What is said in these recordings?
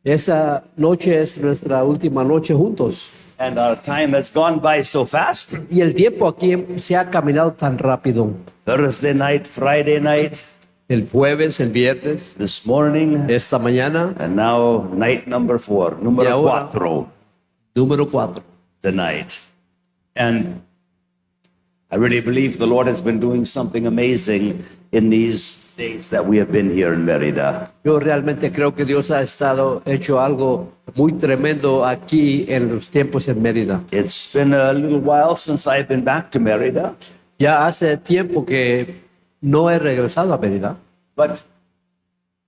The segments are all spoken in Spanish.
Esa noche es nuestra última noche juntos. And our time has gone by so fast. Y el tiempo aquí se ha caminado tan rápido. Thursday night, Friday night, El jueves, el viernes, this morning, esta mañana, and now night number 4, Y número ahora- 4 número 4. tonight. And I really believe the Lord has been doing something amazing in these days that we have been here in Merida. Yo realmente creo que Dios ha hecho algo muy tremendo aquí en los tiempos en Mérida. It's been a little while since I've been back to Merida, Ya hace tiempo que no he regresado a Mérida, but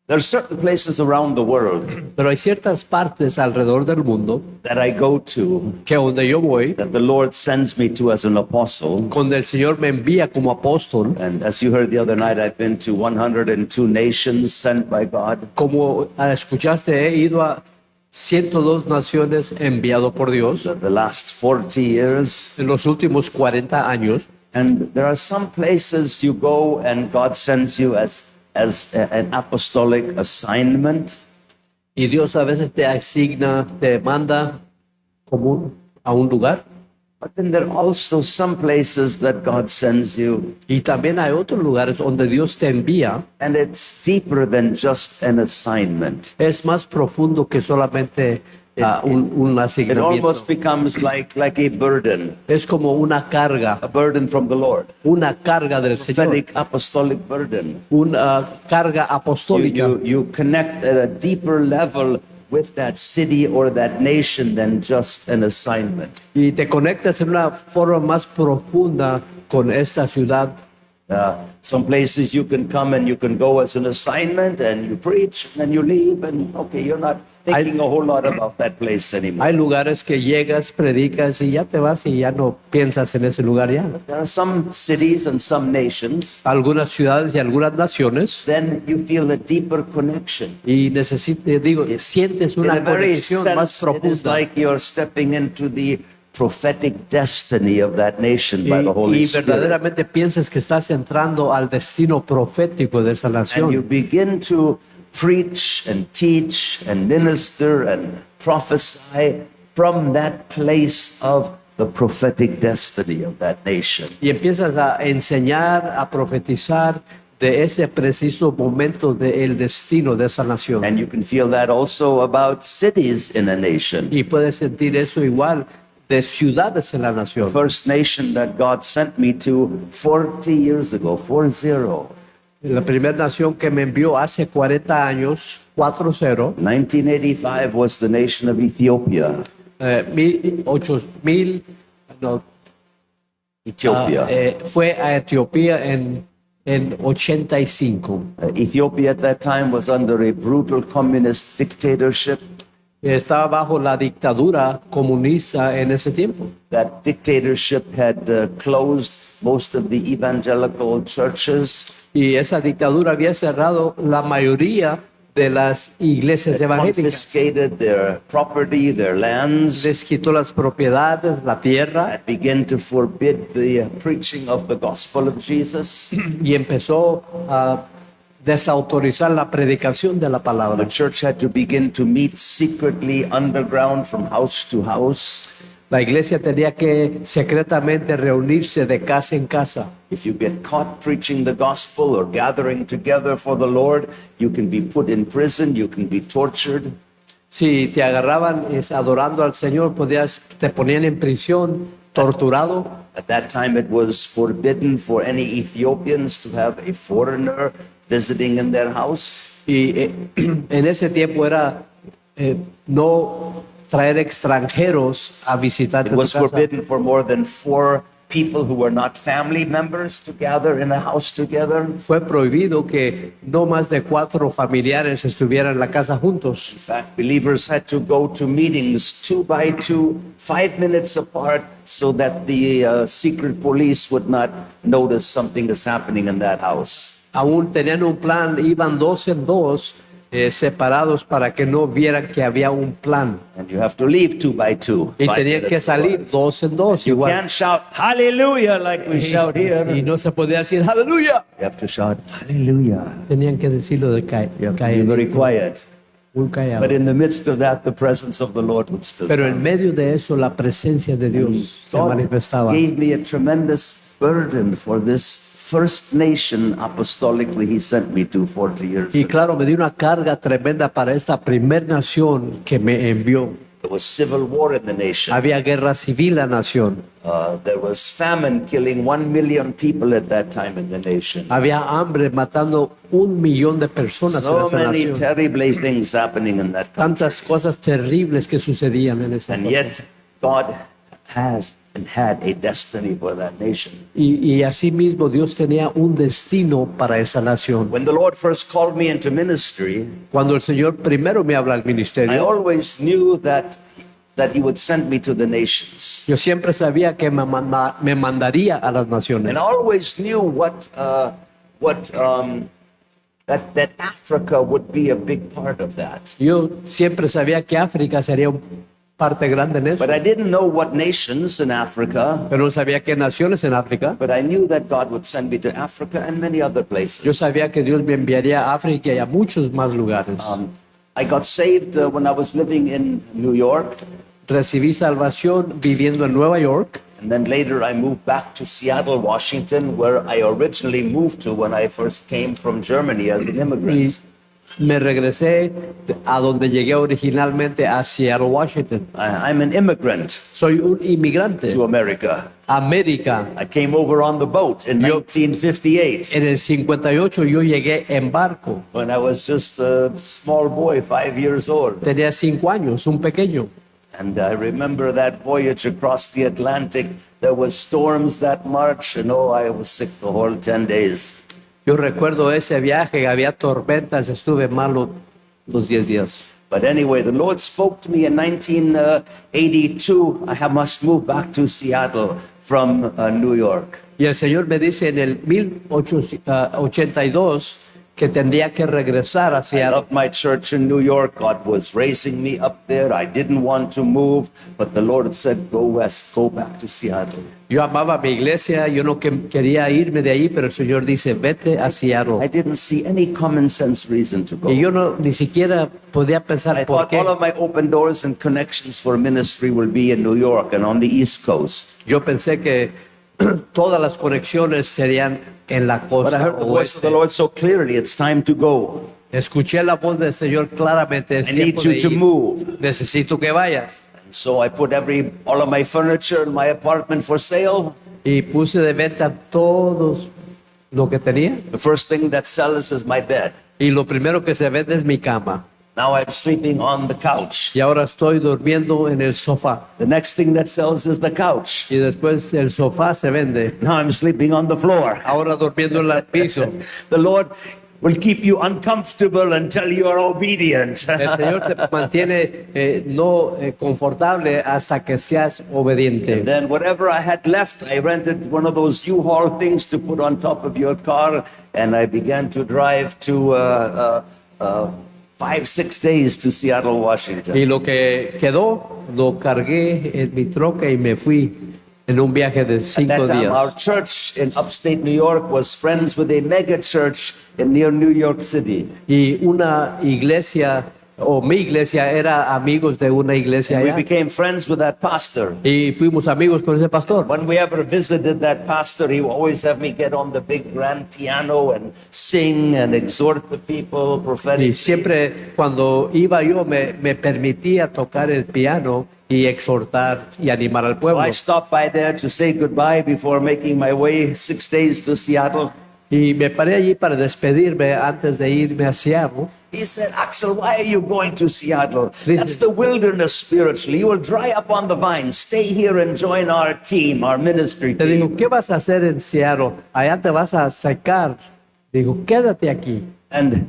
there are certain places around the world pero hay ciertas partes alrededor del mundo that I go to que donde yo voy, that the Lord sends me to as an apostle. donde el Señor me envía como apóstol, And as you heard the other night, I've been to 102 nations sent by God. como escuchaste, he ido a 102 naciones enviado por Dios The last 40 years. en los últimos 40 años. And there are some places you go and God sends you as an apostolic assignment. Y Dios a veces te asigna, te manda como a un lugar. But then there are also some places that God sends you, Y también hay otros lugares donde Dios te envía. and it's deeper than just an assignment. Es más profundo que solamente un It asignamiento. almost becomes like a burden, Es como una carga from the Lord, del Señor, prophetic apostolic burden. una carga apostólica. You connect at a deeper level with that city or that nation than just an assignment. Y te conectas en una forma más profunda con esta ciudad. Some places you can come and you can go as an assignment and you preach and then you leave and okay, you're not thinking a whole lot about that place anymore. Hay lugares que llegas, predicas y ya te vas y ya no piensas en ese lugar ya. There are some cities and some nations, Algunas ciudades y algunas naciones then you feel a deeper connection. y sientes In una a very conexión más sense, it is profunda. like you're stepping into the prophetic destiny of that nation by the Holy Y Spirit. verdaderamente piensas que estás entrando al destino profético de esa And you nación. begin to preach and teach and minister and prophesy from that place of the prophetic destiny of that nation. Y empiezas a enseñar, a profetizar de ese preciso momento del destino de esa nación. And you can feel that also about cities in a nation. Y puedes sentir eso igual de ciudades en la The nación. first nation that God sent me to 40 years ago, 40, La primera nación que me envió hace 40 años, 40, 1985 was the nation of Ethiopia. 8,000, no, Ethiopia. fue a Etiopía en 85. Ethiopia at that time was under a brutal communist dictatorship. Estaba bajo la dictadura comunista en ese tiempo. That dictatorship had closed most of the evangelical churches, Y esa dictadura había cerrado la mayoría de las iglesias evangélicas. confiscated their property, their lands, Les quitó las propiedades, la tierra, and began to forbid the preaching of the gospel of Jesus. y empezó a desautorizar la predicación de la The palabra. church had to begin to meet secretly underground from house to house. La iglesia tenía que secretamente reunirse de casa en casa. If you get caught preaching the gospel or gathering together for the Lord, you can be put in prison, you can be tortured. Si te agarraban adorando al Señor, te ponían en prisión, torturado. At that time, it was forbidden for any Ethiopians to have a foreigner visiting in their house. Y en ese tiempo era no traer extranjeros a visitar It tu was casa. forbidden for more than 4 people who were not family members to gather in a house together. Fue prohibido que no más de 4 familiares estuvieran en la casa juntos. In fact, believers had to go to meetings 2 by 2, 5 minutes apart, so that the secret police would not notice something is happening in that house. Aún tenían un plan, iban 2 en 2, separados para que no vieran que había un plan. And you have to leave 2 by 2. Y 5 tenían que minutes salir apart. 2 en 2 You igual. can't shout hallelujah like we shout here. Y no se podía decir aleluya. You have to shout hallelujah. Tenían que decirlo de You have to be caer. very quiet. muy callado. But in the midst of that, the presence of the Lord would still Pero come. en medio de eso, la presencia de Dios se God manifestaba. gave me a tremendous burden for this first nation apostolically He sent me to 40 years Y ago. claro, me dio una carga tremenda para esta primer nación que me envió. There was civil war in the nation. Había guerra civil en la nación. There was famine killing 1 million people at that time in the nation. Había hambre matando 1 millón de personas en So esa many nación. terrible things happening in that country. Tantas cosas terribles que sucedían en esa And nación. yet, God has and had a destiny for that nation. Y asimismo Dios tenía un destino para esa nación. When the Lord first called me into ministry, Cuando el Señor primero me habla al I ministerio, always knew that He would send me to the nations. yo siempre sabía que me mandaría a las naciones. And I always knew that Africa would be a big part of that. Yo siempre sabía que África sería parte grande en eso, But I didn't know what nations in Africa, pero no sabía qué naciones en África. but I knew that God would send me to Africa and many other Yo places. sabía que Dios me enviaría a África y a muchos más lugares. I got saved when I was living in New York, Recibí salvación viviendo en Nueva York and then later I moved back to Seattle, Washington, where I originally moved to when I first came from Germany as an y immigrant. me regresé a donde llegué originalmente, a Seattle, Washington. I'm an immigrant Soy un inmigrante. to America. América. I came over on the boat in Yo- 1958 En el 58 yo llegué en barco. when I was just a small boy, 5 years old. Tenía 5 años, un pequeño. And I remember that voyage across the Atlantic. There was storms that March, and oh, I was sick the whole 10 days. Yo recuerdo ese viaje, había tormentas, estuve malo los 10 días. But anyway, the Lord spoke to me in 1982. Must move back to Seattle from New York. Y el Señor me dice en el 1882 que tendría que regresar I hacia... loved my church in New York. God was raising me up there. I didn't want to move, but the Lord said, go west, go back to Seattle. Yo amaba mi iglesia, yo no quería irme de ahí, pero el Señor dice, vete a I Seattle. didn't see any common sense reason to go. Y yo no, ni siquiera podía pensar I por thought qué. all of my open doors and connections for ministry will be in New York and on the East Coast. Yo pensé que todas las conexiones serían en la But I costa heard the voice of the oeste. Lord so clearly, it's time to go. Escuché la voz del Señor claramente, es I need tiempo you de to ir. move. Necesito que vayas. So I put all of my furniture in my apartment for sale. Y puse de venta todos lo que tenía. The first thing that sells is my bed. Y lo primero que se vende es mi cama. Now I'm sleeping on the couch. Y ahora estoy durmiendo en el sofá. The next thing that sells is the couch. Y después el sofá se vende. Now I'm sleeping on the floor. Ahora durmiendo en el piso. The Lord will keep you uncomfortable until you are obedient. El Señor te mantiene no confortable hasta que seas obediente. Then whatever I had left, I rented one of those U-Haul things to put on top of your car, and I began to drive to 5-6 days to Seattle, Washington. Y lo que quedó, lo cargué en mi troca y me fui en un viaje de At 5 that time, our días. church in upstate New York was friends with a mega church in near New York City. Y una iglesia, o mi iglesia, era amigos de una iglesia And we allá. became friends with that pastor. Y fuimos amigos con ese pastor. When we ever visited that pastor, he would always have me get on the big grand piano and sing and exhort the people Y prophetically. siempre cuando iba yo me permitía tocar el piano y exhortar y animar al So pueblo. I stopped by there to say goodbye before making my way 6 days to Seattle. Y me paré allí para despedirme antes de irme a Seattle. He said, Axel, why are you going to Seattle? This That's is- the wilderness spiritually. You will dry up on the vine. Stay here and join our team, our ministry Te digo, team. ¿qué vas a hacer en Seattle? Allá te vas a secar. Digo, quédate aquí. And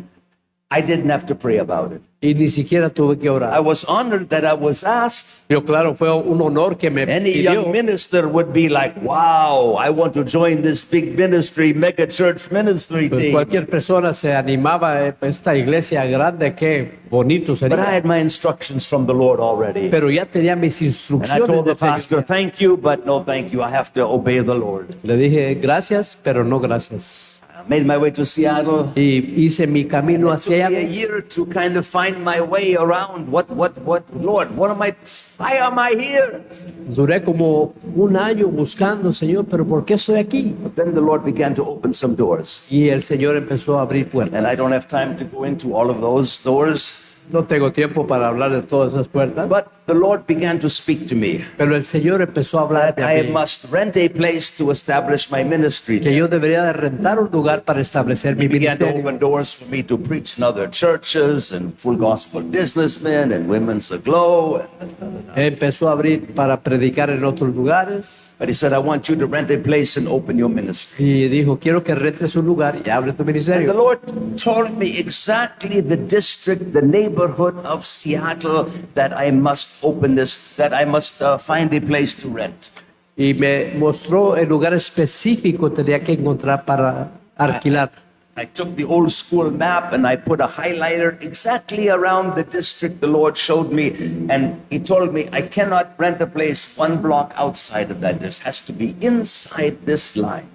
I didn't have to pray about it. Y ni siquiera tuve que I orar. was honored that I was asked. Yo, claro, fue un honor que me Any pidió. young minister would be like, wow, I want to join this big ministry, mega church ministry Pues team. cualquier persona se animaba a esta iglesia grande, qué bonito But I sería. had my instructions from the Lord already. Pero ya tenía mis And I instrucciones told the del Señor. pastor, thank you, but no thank you. I have to obey the Lord. Le dije gracias, pero no gracias. made my way to Seattle. y hice mi camino It took me hacia a allá. year to kind of find my way around. Lord, what am I, why am I here? Duré como un año buscando, Señor, pero ¿por qué estoy aquí? But then the Lord began to open some doors. Y el Señor empezó a abrir puertas. And I don't have time to go into all of those doors. No tengo tiempo para hablar de todas esas puertas, But the Lord began to speak to me pero el Señor empezó a hablar that I a mí, must rent a place to establish my ministry. que yo debería de rentar un lugar para establecer mi He began to ministerio. open doors for me to preach in other churches and full gospel businessmen and women's aglow. Empezó a abrir para predicar en otros lugares But he said, I want you to rent a place and open your ministry. y dijo, quiero que rentes un lugar y abres tu And the ministerio. Lord told me exactly the district, the neighborhood of Seattle that I must open this, that I must find a place to rent. Y me mostró el lugar específico que tenía que encontrar para alquilar. I took the old school map and I put a highlighter exactly around the district the Lord showed me. And he told me, I cannot rent a place one block outside of that. This has to be inside this line.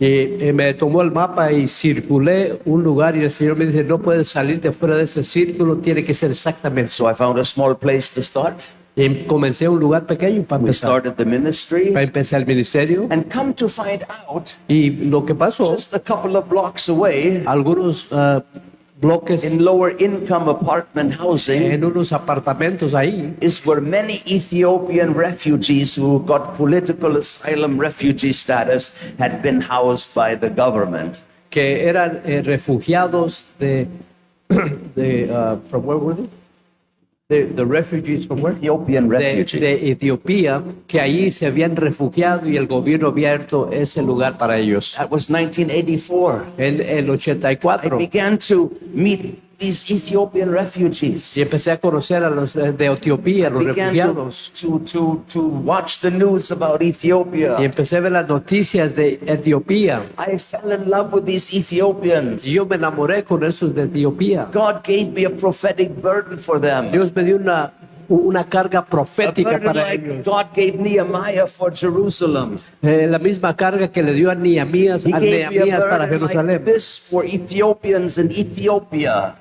Y me tomó el mapa y circulé un lugar y el Señor me dice, no puedes salir de fuera de ese círculo, tiene que ser exactamente. So I found a small place to start. Y comencé un lugar pequeño para We empezar. started the ministry. Para empezar el ministerio. And come to find out, Y lo que pasó, just a couple of blocks away, algunos bloques in lower income apartment housing, en unos apartamentos ahí, is where many Ethiopian refugees who got political asylum refugee status had been housed by the government. que eran refugiados from where were they? The refugees from where? Ethiopian refugees. De Etiopía, que ahí se habían refugiado y el gobierno había abierto ese lugar para ellos. That was 1984. En el I 84. began to meet these Ethiopian refugees. Y empecé a conocer a los de Etiopía, los Began refugiados. to watch the news about Ethiopia. Y empecé a ver las noticias de Etiopía. I fell in love with these Ethiopians. Y yo me enamoré con esos de Etiopía. God gave me a prophetic burden for them. Dios me dio una carga A profética burden para like ellos. God gave Nehemiah for Jerusalem. La misma carga que le dio a Nehemías, He gave me a para burden like Jerusalén. this for Ethiopians in Ethiopia.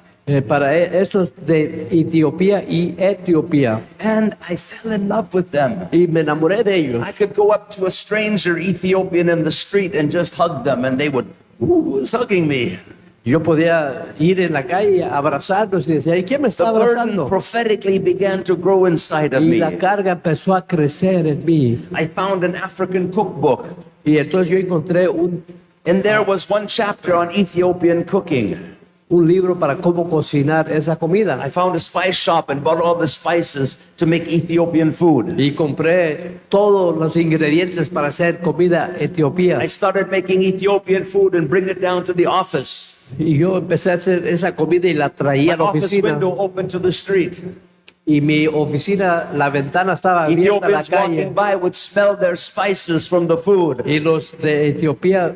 Para esos de Etiopía y Etiopía. And I fell in love with them. Y me enamoré de ellos. I could go up to a stranger Ethiopian in the street and just hug them, and they would, who was hugging me? Yo podía ir en la calle abrazarlos y decir, ¿y quién me The está burden abrazando? prophetically began to grow inside of Y me. la carga empezó a crecer en mí. I found an African cookbook, Y entonces yo encontré and there was one chapter on Ethiopian cooking. un libro para cómo cocinar esa comida. I found a spice shop and bought all the spices to make Ethiopian food. Y compré todos los ingredientes para hacer comida etiopía. I started making Ethiopian food and bring it down to the office. Y yo empecé a hacer esa comida y la traía My a la office oficina. window open to the street. Y mi oficina, la ventana estaba abierta a la Ethiopians walking calle. by would smell their spices from the food. Y los de Etiopía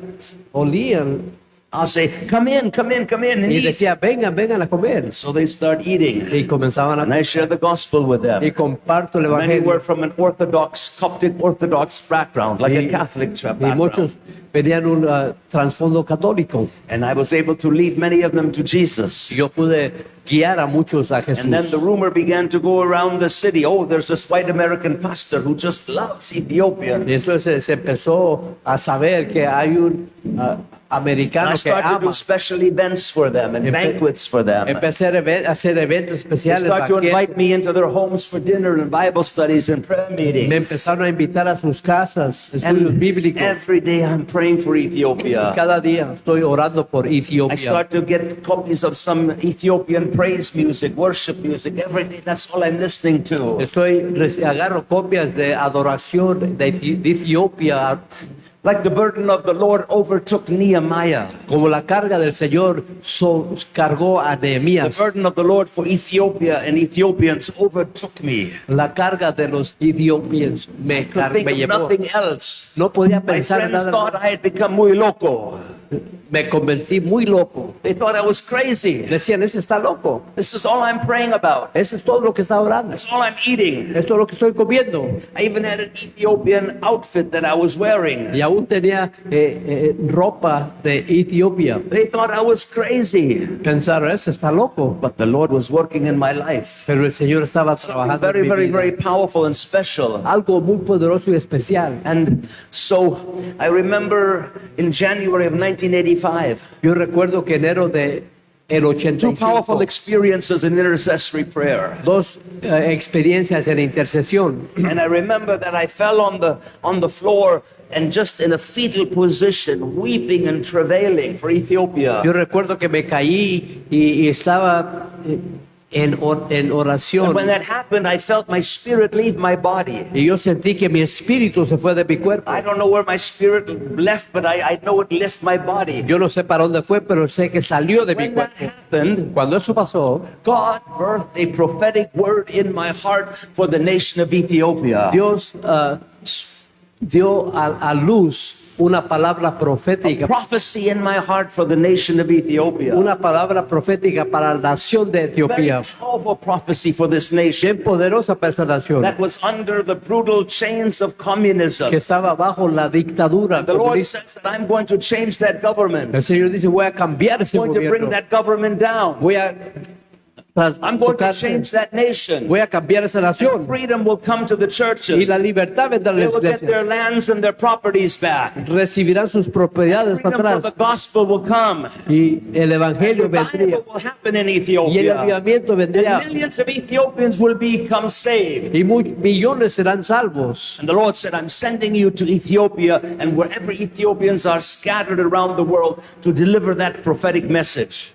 olían I'll say, come in, come in, come in and y eat. decía, vengan, vengan a comer. So they start eating. Y comenzaban And a... I share the gospel with Y them. comparto el Many were evangelio. from an Orthodox, Coptic Orthodox background, like a Catholic Y background. muchos venían un trasfondo católico. And I was able to lead many of them to Jesus. Y yo pude guiar a muchos a Jesús. And then the rumor began to go around the city, oh, there's this white American pastor who just loves Y Ethiopians. entonces se empezó a saber que hay un And I americano que started to do ama. special events for them and banquets for them. Empecé a hacer eventos They especiales. start to banquetes. invite me into their homes for dinner and Bible studies and prayer Me meetings. empezaron a invitar a sus casas, estudios And bíblicos. every day I'm praying for Ethiopia. Cada día estoy orando por I Etiopía. start to get copies of some Ethiopian praise music, worship music every day. That's all I'm listening to. Agarro copias de adoración de Etiopía, Like the burden of the Lord overtook Nehemiah. como la carga del Señor cargó a The Nehemías. burden of the Lord for Ethiopia and Ethiopians overtook me. La carga de los etiopianos me, Could think me of llevó. nothing else. No podía My pensar en friends nada. thought I had become muy loco. me convertí muy loco. They thought I was crazy. Decían, ese está loco. This is all I'm praying about. Eso es todo lo que está orando. That's all I'm eating. Esto es lo que estoy comiendo. I even had an Ethiopian outfit that I was wearing. Y aún tenía ropa de Etiopía. They thought I was crazy. Pensaron, ese está loco. But the Lord was working in my life. Pero el Señor estaba Something trabajando very, en mi very, vida. very powerful and special. Algo muy poderoso y especial. And so I remember in January of 1985, Yo recuerdo que enero de el two powerful 85, experiences in intercessory prayer. dos experiencias en intercesión. And I remember that I fell on the floor and just in a fetal position, weeping and travailing for Ethiopia. Yo recuerdo que me caí y estaba en And oración. when that happened, I felt my spirit leave my body. Y yo sentí que mi espíritu se fue de mi cuerpo. I don't know where my spirit left, but I know it left my body. Yo no sé para dónde fue, pero sé que salió de mi When that cuerpo. happened, Cuando eso pasó, God birthed a prophetic word in my heart for the nation of Ethiopia. Dios dio a luz una palabra profética, Prophecy in my heart for the nation of Ethiopia. una palabra profética para la nación de Very Etiopía. powerful prophecy for this nation Bien poderosa para esta nación, that was under the brutal chains of communism. que estaba bajo la dictadura The Lord comunista. says that I'm going to change that government. El Señor dice, voy a cambiar ese I'm going to bring gobierno. that government down. Voy a I'm going to tocar- change that nation. voy a cambiar esa nación. Freedom will come to the Y churches. la libertad vendrá a They la will get iglesia. their lands and their properties back. Recibirán sus propiedades para Freedom for the atrás. gospel will come. Y el evangelio vendría. Revival will happen in Y el Ethiopia. avivamiento vendría. And millions of Ethiopians will become saved. Y millones serán salvos. And the Lord said, I'm sending you to Ethiopia and wherever Ethiopians are scattered around the world to deliver that prophetic message.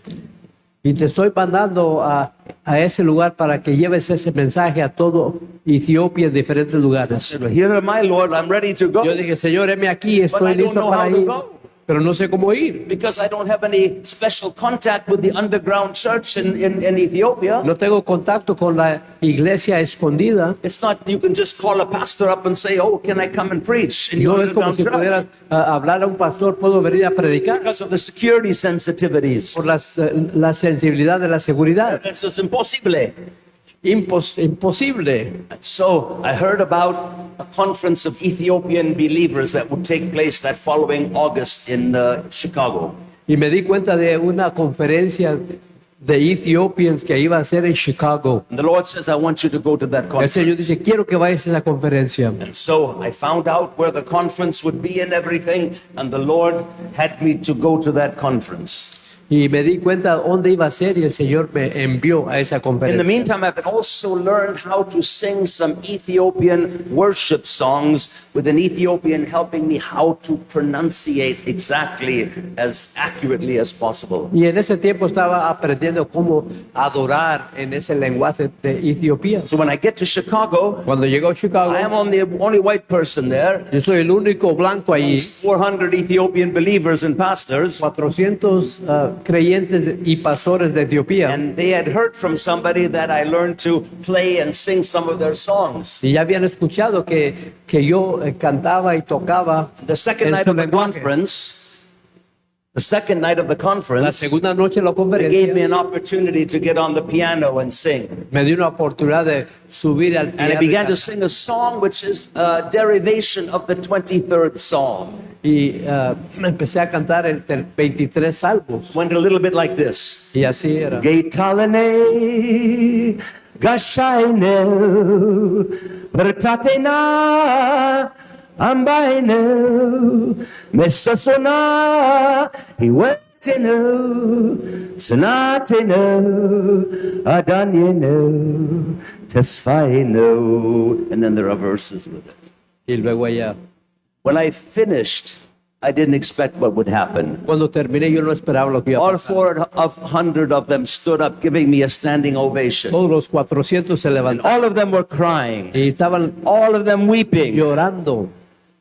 Y te estoy mandando a ese lugar para que lleves ese mensaje a todo Etiopía en diferentes I lugares. said, well, here am I, Lord, I'm ready to go. Yo dije, Señor, heme aquí, But I estoy don't listo know para how to ir, go. pero no sé cómo ir. Because I don't have any special contact with the underground church in Ethiopia. No tengo contacto con la iglesia escondida. It's not, you can just call a pastor up and say, oh, can I come and preach in your No es como underground si church? pudieras hablar a un pastor, puedo venir a predicar Because of the security sensitivities. por la sensibilidad de la seguridad. That's just impossible. Imposible. So I heard about a conference of Ethiopian believers that would take place that following August in Chicago. Y me di cuenta de una conferencia de Ethiopians que iba a ser en Chicago. And the Lord says, I want you to go to that El conference. Señor dice, quiero que vayas a esa conferencia. And so I found out where the conference would be and everything, and the Lord had me to go to that conference. Y me di cuenta dónde iba a ser y el Señor me envió a esa In the conferencia. meantime, I've also learned how to sing some Ethiopian worship songs with an Ethiopian helping me how to pronunciate exactly as accurately as possible. Y en ese tiempo estaba aprendiendo cómo adorar en ese lenguaje de Etiopía. So when I get to Chicago, Cuando llegó a Chicago, I am the only white person there. yo soy el único blanco allí. 400 Ethiopian believers and pastors. 400 creyentes y pastores de Etiopía. And they had heard from somebody that I learned to play and sing some of their songs. Y ya habían escuchado que yo cantaba y tocaba The second en night su of the lenguaje. conference, the second night of the La conference, segunda noche de la they gave me conferencia an opportunity to get on the piano and sing. me dio una oportunidad de subir al And I piano began to sing a song which is a derivation of the 23rd Psalm. y empecé a cantar el 23 salmos. Went a little bit like this. Y así era. Geitalene gashaine pertatena ambaine mesasona hiwetenu tsanatenu adanyenu tesfainu. And then there are verses with it. Y luego allá. When I finished, I didn't expect what would happen. Cuando terminé yo no esperaba lo que iba a All pasar. 400 of them stood up giving me a standing ovation. Todos los 400 se And levantaron all of them were crying, y estaban all of them weeping. llorando.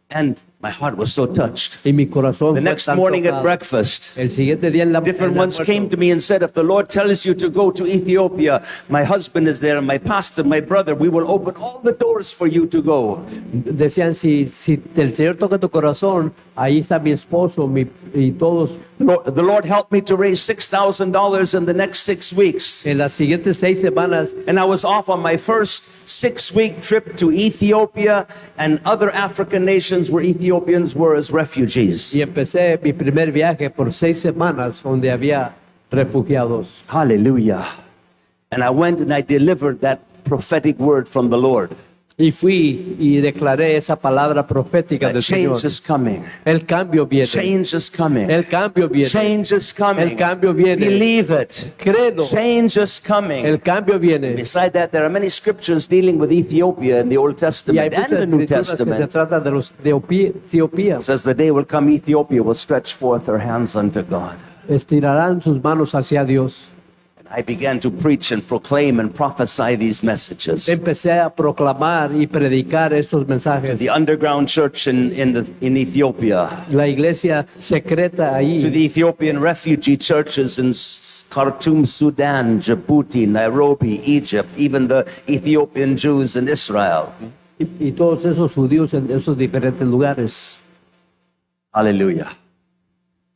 And my heart was so touched. Y mi corazón The fue next tan morning at tocado. breakfast, El siguiente día en la different en el ones came almuerzo, to me and said, if the Lord tells you to go to Ethiopia, my husband is there, my pastor, my brother, we will open all the doors for you to go. decían, si el Señor toca tu corazón, ahí está mi esposo y todos. The Lord helped me to raise $6,000 in the next 6 weeks. En las siguientes 6 semanas, And I was off on my first 6-week trip to Ethiopia and other African nations where Ethiopians were as refugees. y empecé mi primer viaje por 6 semanas donde había refugiados. Hallelujah. And I went and I delivered that prophetic word from the Lord. Y fui y declaré esa palabra profética That del Señor. change is coming. El cambio viene. Change is coming. El cambio viene. Change is coming. El cambio viene. Believe it. Créelo. Change is coming. El cambio viene. Beside that, there are many scriptures dealing with Ethiopia in the Old Y hay Testament and muchas the New escrituras que se Testament. tratan de los de Etiopía. It says the day will come, Ethiopia will stretch forth her hands unto God. Estirarán sus manos hacia Dios. I began to preach and proclaim and prophesy these messages. Empecé a proclamar y predicar estos mensajes. The underground church in Ethiopia, La iglesia secreta to ahí, the Ethiopian refugee churches in Khartoum, Sudan, Djibouti, Nairobi, Egypt, even the Ethiopian Jews in Israel. y todos esos judíos en esos diferentes lugares. Hallelujah.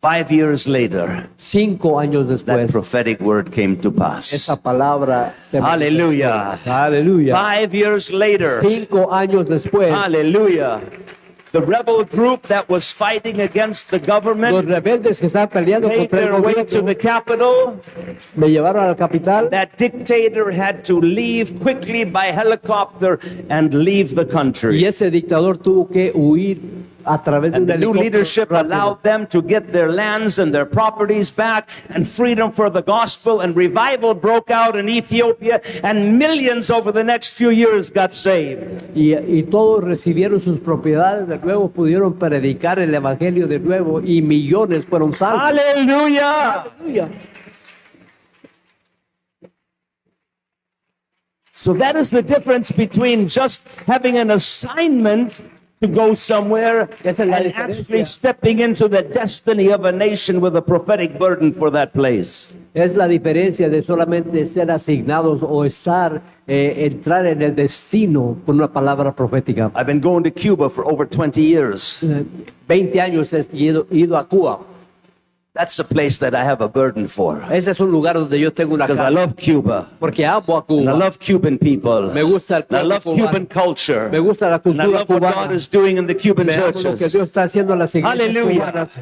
5 years later, 5 años that después, prophetic word came to pass. esa palabra se Hallelujah. Aleluya. 5 years later, 5 años después, hallelujah. The rebel group that was fighting against the los government rebeldes que estaban peleando made contra el their way to gobierno the capital. me llevaron a la capital. That dictator had to leave quickly by helicopter and leave the Y country. ese dictador tuvo que huir a través de And un the new helicóptero leadership rápido. allowed them to get their lands and their properties back and freedom for the gospel, and revival broke out in Ethiopia, and millions over the next few years got saved. Y todos recibieron sus propiedades de nuevo, pudieron predicar el evangelio de nuevo y millones fueron salvos. Hallelujah! Aleluya. So that is the difference between just having an assignment to go somewhere Esa es la and diferencia. actually stepping into the destiny of a nation with a prophetic burden for that place. Es la diferencia de solamente ser asignados o entrar en el destino con una palabra profética. I've been going to Cuba for over 20 years. 20 años he ido a Cuba. That's a place that I have a burden for Ese es un lugar donde yo tengo una because I carga, love Cuba. porque amo a And I Cuba. love Cuban people. Me gusta el And I pueblo love cubano. Cuban culture. Me gusta la And I cultura love what God cubana. is doing in the Cuban Me amo lo que churches. Dios está haciendo en las iglesias Hallelujah. cubanas.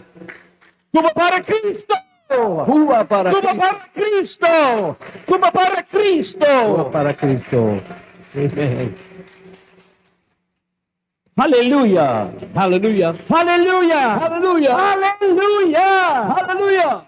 Cuba para Cristo! Cuba para Cuba Cristo. para Cristo! Cuba para Cristo! Cuba para Cristo. Amén. Hallelujah! Aleluya. Hallelujah! Aleluya. Hallelujah! Aleluya.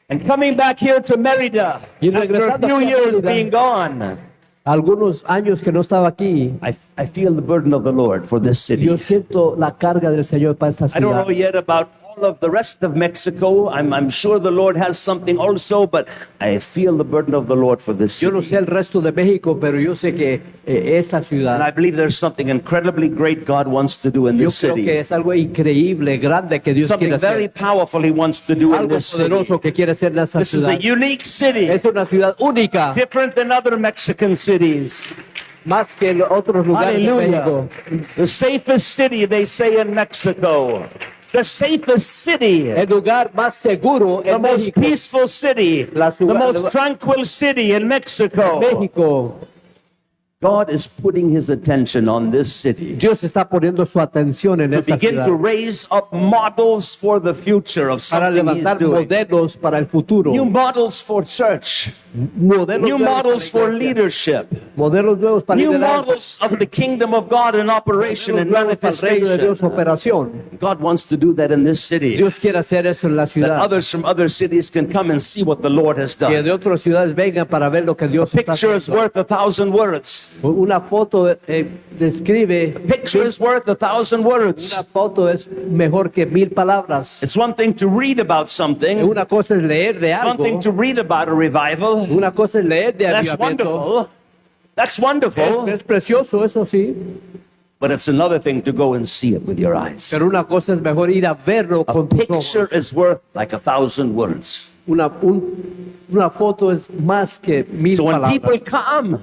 And coming back here to Merida, Y after a regresando few aquí a years Mérida. being gone, Algunos años que no estaba aquí, I feel the burden of the Lord for this city. yo siento la carga del Señor para esta I don't ciudad. know yet about all of the rest of Mexico. I'm sure the Lord has something also, but I feel the burden of the Lord for this Yo no city. sé el resto de México, pero yo sé que esta And ciudad, I believe there's something incredibly great God wants to do in yo this creo que city. es algo increíble, grande que Dios quiere Something very hacer. powerful He wants to do in Algo this city. poderoso que quiere hacer en esta This is a ciudad. unique city, Es una ciudad única, different than other Mexican cities. más que en otros lugares de Hallelujah. México. The safest city, they say, in Mexico. The safest city. El lugar más seguro The en most México. peaceful city. La The ciudad- most tranquil city in Mexico. México. God is putting His attention on this city Dios está poniendo su atención en to esta begin ciudad to raise up models for the future of para something He's levantar doing. modelos para el futuro. New models for church. Modelos New nuevos models para for la iglesia. leadership. Modelos nuevos para New liderar. models of the kingdom of God in operation and Modelos nuevos para el reino de Dios manifestation. operación. God wants to do that in this city. Dios quiere hacer eso en la That ciudad. others from other cities can come and see what the Lord has Que done. de otras ciudades vengan para ver lo que Dios está Picture is haciendo. worth 1,000 words. Una foto describe, Picture is worth 1,000 words. una foto es mejor que 1000 palabras. It's one thing to read about something. Una cosa es leer de One algo, thing to read about a revival. una cosa es leer de That's avivamiento. wonderful. That's wonderful. Es precioso, eso sí, But it's another thing to go and see it with your eyes. Pero una cosa es mejor ir a verlo A con tus ojos. picture is worth like 1,000 words. Una foto es más que 1000 So when people palabras. come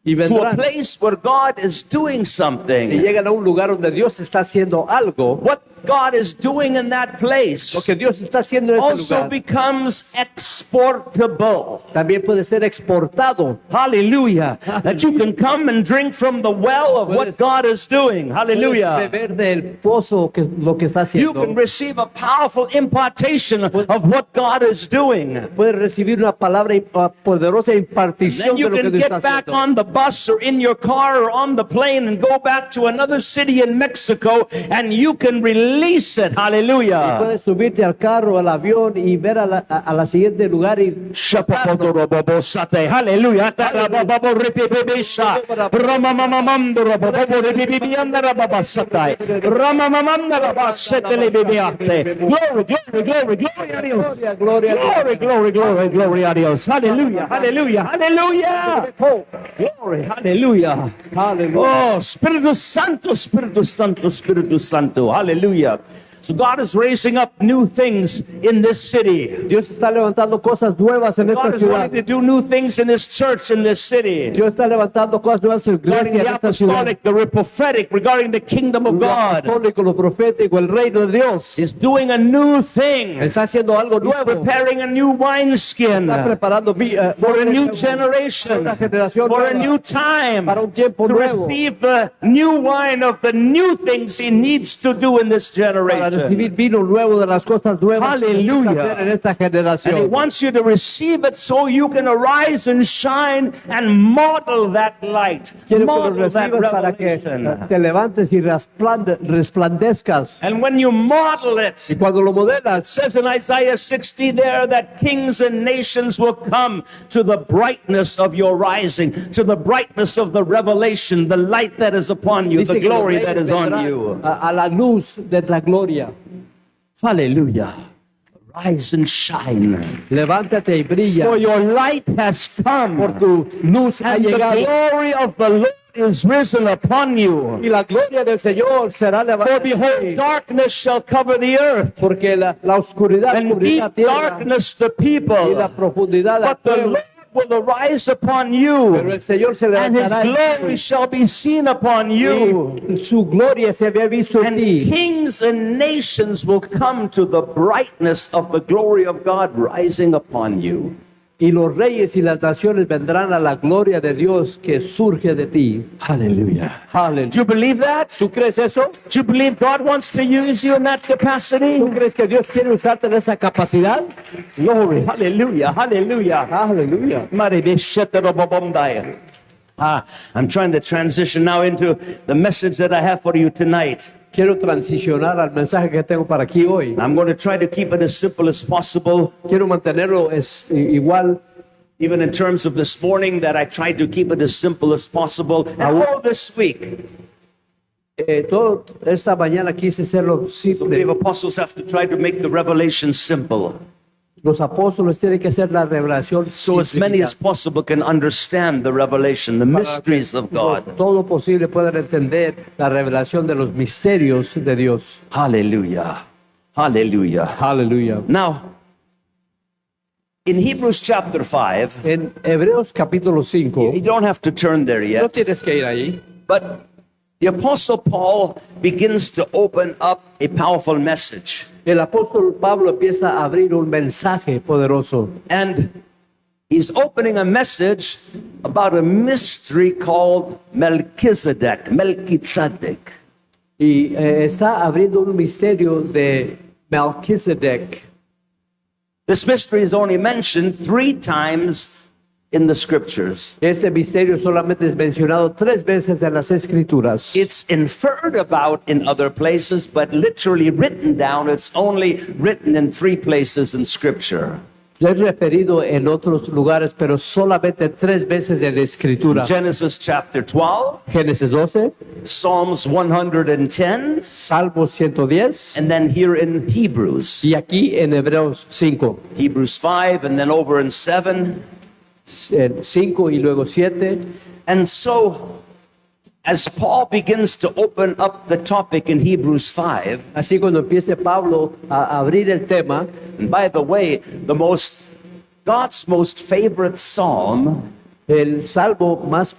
Y to a vendrán place where God is doing y something, llegan a un lugar donde Dios está haciendo algo. what God is doing in that place Lo que Dios está haciendo en ese also lugar becomes exportable. también puede ser exportado. Hallelujah. That you can come and drink from the well of what God is doing. Puedes Hallelujah. beber del pozo que lo que está You haciendo. can receive a powerful impartation of what God is doing. Puedes recibir una palabra poderosa Then impartición de you lo que can Dios get está back haciendo. on the bus or in your car or on the plane and go back to another city in Mexico and you can release it. Hallelujah. Puedes subirte al carro, al avión y ver a la siguiente lugar y Hallelujah. Glory, glory, glory, glory a Dios. Glory, glory, glory, glory a Dios. Hallelujah, hallelujah, hallelujah. Glory, hallelujah. Aleluya. Oh, Espíritu Santo, Espíritu Santo, Espíritu Santo. Hallelujah. So God is raising up new things in this city. Dios está levantando cosas nuevas en esta God is ciudad. wanting to do new things in His church in this city. Dios está levantando cosas nuevas en su Regarding iglesia the en esta ciudad. apostolic, the prophetic, regarding the kingdom of Lo God. apostólico, lo profético, el reino de Dios. Is doing a new thing. Está haciendo algo He's nuevo. preparing a new wineskin Está preparando for a new generation, una generación for a nueva, new time, para un tiempo to nuevo, receive the new wine of the new things He needs to do in this para generation. recibir vino nuevo de las cosas nuevas que Hallelujah. necesita hacer en esta And He generación. wants you to receive it so you can arise and shine and model that light. Quiero que lo Model that recibas para que revelation. te levantes y resplandezcas. And when you model it, Y cuando lo it modelas, says in Isaiah 60 there that kings and nations will come to the brightness of your rising, to the brightness of the revelation, the light that is upon you, dice the que los glory reyes that is on vendrán you. a la luz de la gloria. Hallelujah. Rise and shine. Levántate y brilla, For your light has come, por tu luz ha and the llegado. glory of the Lord is risen upon you. Y la gloria del Señor será For levantada. behold, darkness shall cover the earth, Porque la oscuridad and cubrirá la deep tierra darkness the y la people. profundidad del But the pueblo. Lord will arise upon Pero you, el Señor se and His levantará glory shall be seen upon you. y su gloria se había visto en And ti. kings and nations will come to the brightness of the glory of God rising upon you. Y los reyes y las naciones vendrán a la gloria de Dios que surge de ti. Hallelujah. Do Aleluya. you believe that? ¿Tú crees eso? Do you believe God wants to use you in that capacity? ¿Tú crees que Dios quiere usarte en esa capacidad? Glory. Hallelujah. Hallelujah. Aleluya. I'm trying to transition now into the message that I have for you tonight. Quiero transicionar al mensaje que tengo para aquí hoy. I'm going to try to keep it as simple as possible, Quiero mantenerlo igual, even in terms of this morning, that I tried to keep it as simple as possible. And all this week, todo esta mañana quise hacerlo the simple. apostles have to try to make the revelation simple, Los apóstoles tienen que hacer la revelación so as many as possible can understand the revelation, the mysteries of God. todo posible puedan entender la revelación de los misterios de Dios. Hallelujah. Hallelujah. Aleluya. Now, in Hebrews chapter 5, En Hebreos capítulo 5, you don't have to turn there no yet, tienes que ir ahí, but the apostle Paul begins to open up a powerful message. el apóstol Pablo empieza a abrir un mensaje poderoso. And he's opening a message about a mystery called Melchizedek. Y está abriendo un misterio de Melchizedek. This mystery is only mentioned 3 times in the scriptures. Este misterio solamente es mencionado 3 veces en las Escrituras. It's inferred about in other places, but literally written down, it's only written in 3 places in scripture. Ya es referido en otros lugares, pero solamente 3 veces en la Escritura. Genesis chapter 12, Génesis 12, Psalms 110, Salmo 110 and then here in Hebrews. y aquí en Hebreos 5. Hebrews 5 and then over in 7. 5 y luego 7. And so, as Paul begins to open up the topic in Hebrews 5, Así cuando empiece Pablo a abrir el tema, and by the way, God's most favorite psalm el salmo más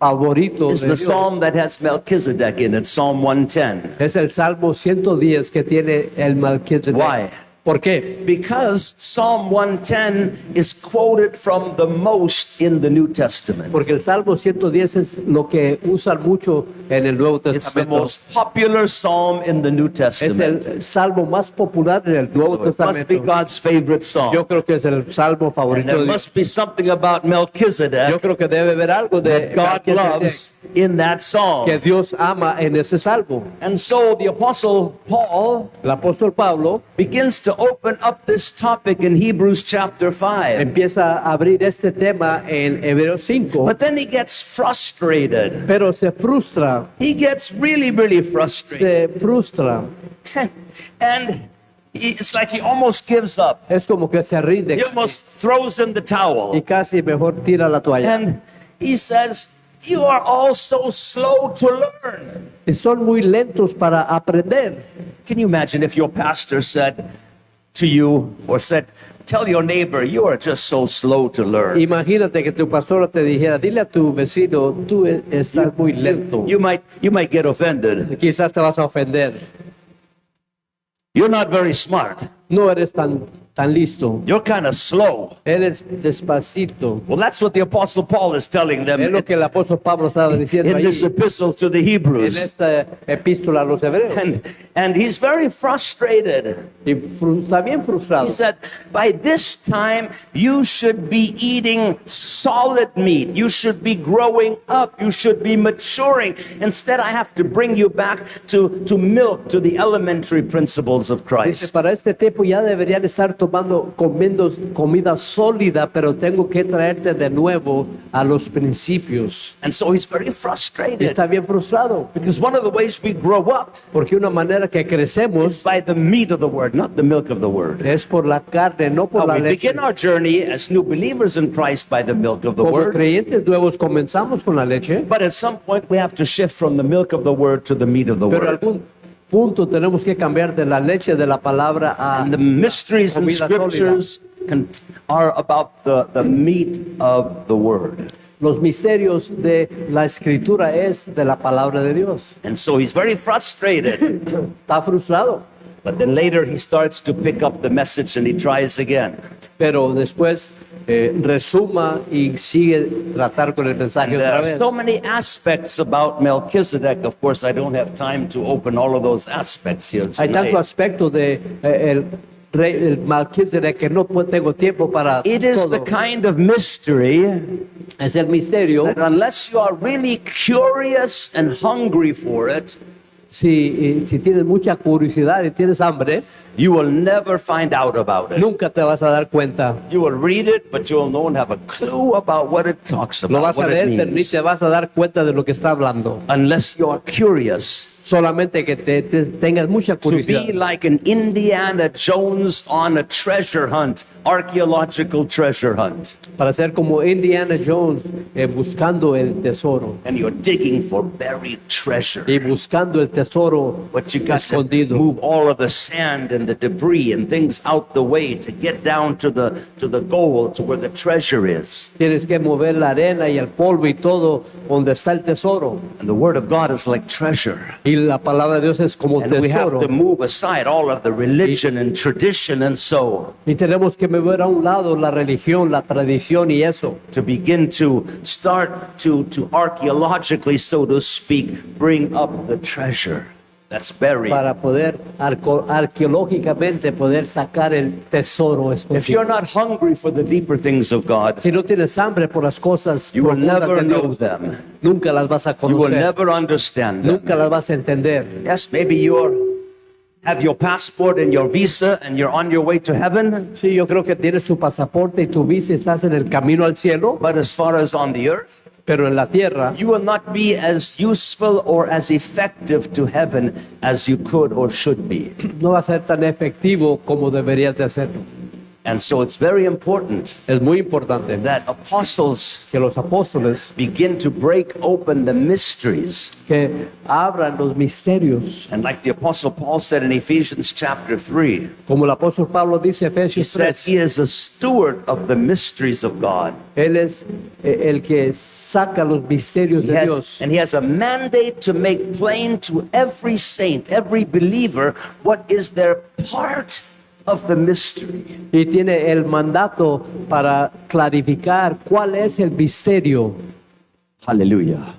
favorito is de the Dios psalm that has Melchizedek in it, Psalm 110. es el salmo 110 que tiene el Melquisedec. Why? ¿Por qué? Because Psalm 110 is quoted from the most in the New Testament. Porque el salmo 110 es lo que usan mucho en el Nuevo It's the Testamento. most popular psalm in the New Es Testament. el salmo más popular en el Nuevo So it must be Testamento. God's favorite psalm. Yo creo que es el salmo And favorito there de Dios. must be something about Yo Melchizedek creo que debe haber algo de that God Melquisedec loves in that psalm. que Dios ama en ese salmo. And so the Apostle Paul El apóstol Pablo begins to open up this topic in Hebrews chapter 5. empieza a abrir este tema en Hebreos 5, But then he gets frustrated. pero se frustra, He gets really, really frustrated. se frustra. And it's like he almost gives up. Es como que se rinde He almost throws in the y towel. casi mejor tira la toalla. And he says, "You are all so slow to learn." Y son muy lentos para aprender. Can you imagine if your pastor said to you or said, "Tell your neighbor, you are just so slow to learn." Imagínate que tu pastor te dijera, dile a tu vecino, tú estás muy lento. You might get offended. Quizás te vas a ofender. You're not very smart. No eres tan listo. You're kind of slow. Eres despacito. Well, that's what the Apostle Paul is telling them Es lo que el apóstol Pablo estaba diciendo in ahí, this epistle to the en Hebrews. esta epístola a los hebreos. And he's very frustrated. Y está bien frustrado. He said, by this time, you should be eating solid meat. You should be growing up. You should be maturing. Instead, I have to bring you back to milk, to the elementary principles of Dice, Christ. para este tiempo ya deberían estar comiendo comida sólida, pero tengo que traerte de nuevo a los principios. And so he's very Y frustrated está bien frustrado, because one of the ways we grow up porque una manera que is crecemos by the meat of the word, not the milk of the word. es por la carne, no por Now, la we leche. begin our journey as new believers in Christ by the milk of the Como word. creyentes nuevos comenzamos con la leche, But at some point, we have to shift from the milk of the word to the meat of the pero word. algún punto tenemos que cambiar de la leche de la palabra a And the mysteries in comida sólida. scriptures are about the meat of the word. Los misterios de la escritura es de la palabra de Dios. And so he's very frustrated. Está frustrado, But then later he starts to pick up the message and he tries again. pero después resuma y sigue tratar con el mensaje And there otra are vez. so many aspects about Melchizedek. Of course, I don't have time to open all of those aspects here Hay tanto tonight. aspecto de el rey, el Melquisedec, que no tengo tiempo para It is the todo. kind of mystery Es el misterio. that unless you are really curious and hungry for it, Si tienes mucha curiosidad y tienes hambre, you will never find out about it. nunca te vas a dar cuenta. You will read it, but you won't have a clue about what it talks Lo about, vas a what it leer, ni means, te vas a dar cuenta de lo que está hablando. unless you are curious. Solamente que tengas mucha To be curiosidad. like an Indiana Jones on a treasure hunt, archaeological treasure hunt, Para ser como Indiana Jones buscando el tesoro. and you're digging for buried treasure. Y buscando el tesoro But you got to escondido. move all of the sand and the debris and things out the way to get down to the goal, to where the treasure is. Tienes que mover la arena y el polvo y todo donde está el tesoro. And the word of God is like treasure. Y la palabra de Dios es como And we have tesoro. to move aside all of the religion and tradition and so Y tenemos que mover a un lado la religión, la tradición y eso. to begin to start to archaeologically, so to speak, bring up the treasure that's buried. Para poder arqueológicamente poder sacar el tesoro If you're escondido. not hungry for the deeper things of God, Si no tienes hambre por las cosas you will profundas never de know Dios, them. nunca las vas a You will conocer, never understand them. nunca las vas a entender. Yes, maybe have your passport and your visa and you're on your way to heaven, Sí, yo creo que tienes tu pasaporte y tu visa y estás en el camino al cielo, but as far as on the earth, pero en la tierra you will not be as useful or as effective to heaven as you could or should be. no va a ser tan efectivo como deberías de hacerlo. And so it's very important Es muy importante that apostles que los apóstoles begin to break open the mysteries. que abran los misterios, And like the apostle Paul said in Ephesians chapter 3, como el apóstol Pablo dice en he Efesios said 3, he is a steward of the mysteries of God. él es el que saca los misterios de Dios. And he has a mandate to make plain to every saint, every believer, what is their part of the mystery. Y tiene el mandato para clarificar cuál es el misterio. Hallelujah.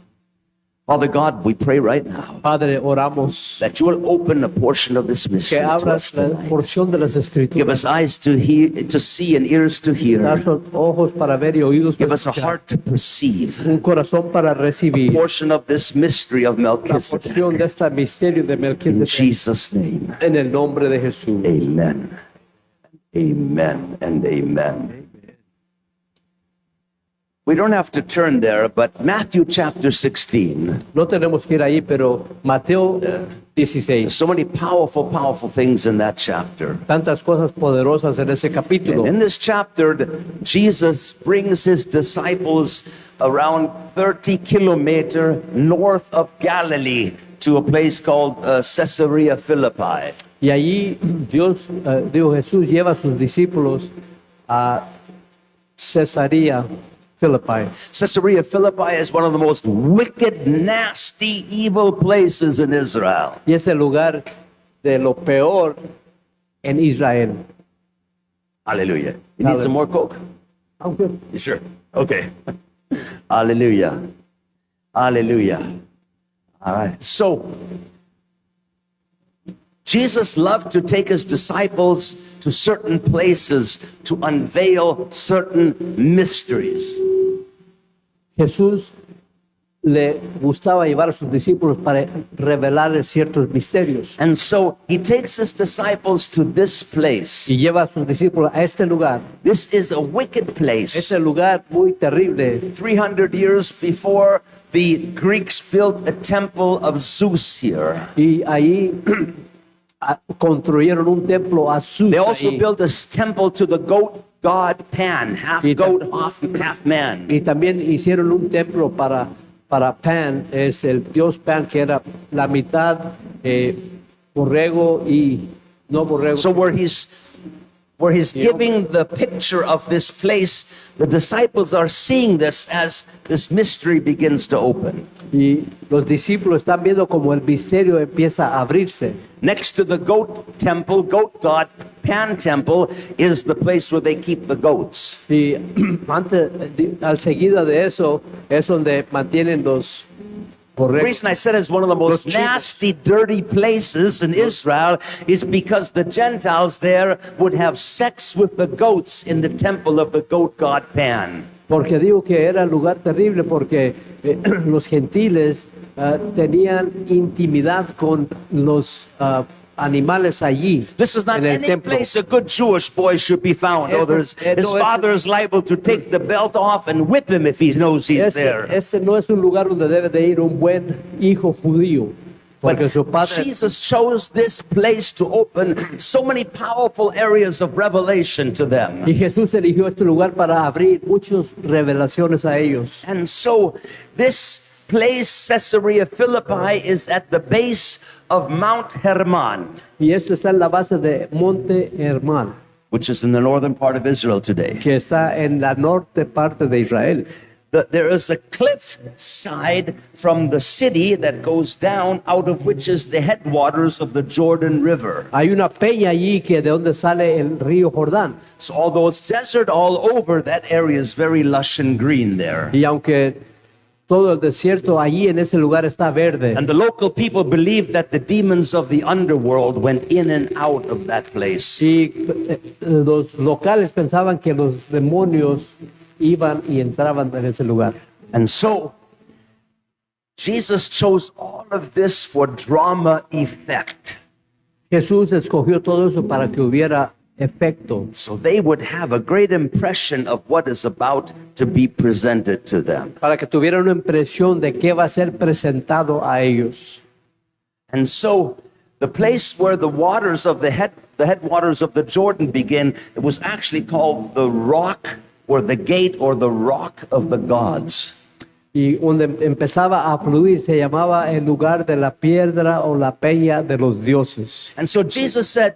Father God, we pray right now Padre, oramos that you will open a portion of this que mystery to us abras la tonight. porción de las Give escrituras. us eyes to hear, to see, and ears to hear. Danos ojos para ver y oídos Give para us a escuchar. heart to perceive. Un corazón para recibir Portion of this mystery of la Melchizedek. porción de este misterio de In Melquisedec. Jesus' name, En el nombre de Jesús. amen. Amen and amen. We don't have to turn there, but Matthew chapter 16. No tenemos que ir ahí, pero Mateo 16. So many powerful, powerful things in that chapter. Tantas cosas poderosas en ese capítulo. In this chapter, Jesus brings his disciples around 30 kilometers north of Galilee to a place called Caesarea Philippi. Y allí Jesús lleva a sus discípulos a Cesarea Philippi. Caesarea Philippi is one of the most wicked, nasty, evil places in Israel. Y es el lugar de lo peor en Israel. Hallelujah. You need some more Coke? Aunque You sure? Okay. Hallelujah. Hallelujah. All right. So, Jesus loved to take his disciples to certain places to unveil certain mysteries. Jesús le gustaba llevar a sus discípulos para revelarles ciertos misterios. And so he takes his disciples to this place. Y lleva a sus discípulos a este lugar. This is a wicked place. Este lugar muy terrible. 300 years before, the Greeks built a temple of Zeus here. Y ahí construyeron un templo a Zeus. They also ahí. built a temple to the goat god Pan, half Y goat, half man. Y también hicieron un templo para Pan, es el dios Pan, que era la mitad borrego y no borrego. So where he's giving the picture of this place, the disciples are seeing this as this mystery begins to open. Y los discípulos están viendo como el misterio empieza a abrirse. Next to the goat temple, goat god Pan temple, is the place where they keep the goats. Y al seguida de eso es donde mantienen los The borregos. reason I said it's one of the most Los chivos. nasty, dirty places in Israel is because the Gentiles there would have sex with the goats in the temple of the goat god Pan. Porque digo que era un lugar terrible porque los gentiles tenían intimidad con los animales allí This is not en el any templo. place a good Jewish boy should be found. Eso- His no es- father is liable to take the belt off and whip him if he knows he's there. Este no es un lugar donde debe de ir un buen hijo judío, porque su padre. Jesus chose this place to open so many powerful areas of revelation to them. Y Jesús eligió este lugar para abrir muchas revelaciones a ellos. And so this place, Caesarea Philippi, is at the base of Mount Hermon, Y esto está en la base de Monte Hermán, which is in the northern part of Israel today. que está en la norte parte de Israel. There is a cliff side from the city that goes down, out of which is the headwaters of the Jordan River. Hay una peña allí que de donde sale el río Jordán. So although it's desert all over, that area is very lush and green there. Y aunque todo el desierto allí en ese lugar está verde. And the local people believed that the demons of the underworld went in and out of that place. Y los locales pensaban que los demonios iban y entraban en ese lugar. And so Jesus chose all of this for drama effect. Jesús escogió todo eso para que hubiera efecto, So they would have a great impression of what is about to be presented to them. para que tuviera una impresión de qué va a ser presentado a ellos. And so The place where the waters of the headwaters of the Jordan begin, it was actually called the rock or the gate or the rock of the gods. Y donde empezaba a fluir se llamaba el lugar de la piedra o la peña de los dioses. And so Jesus said,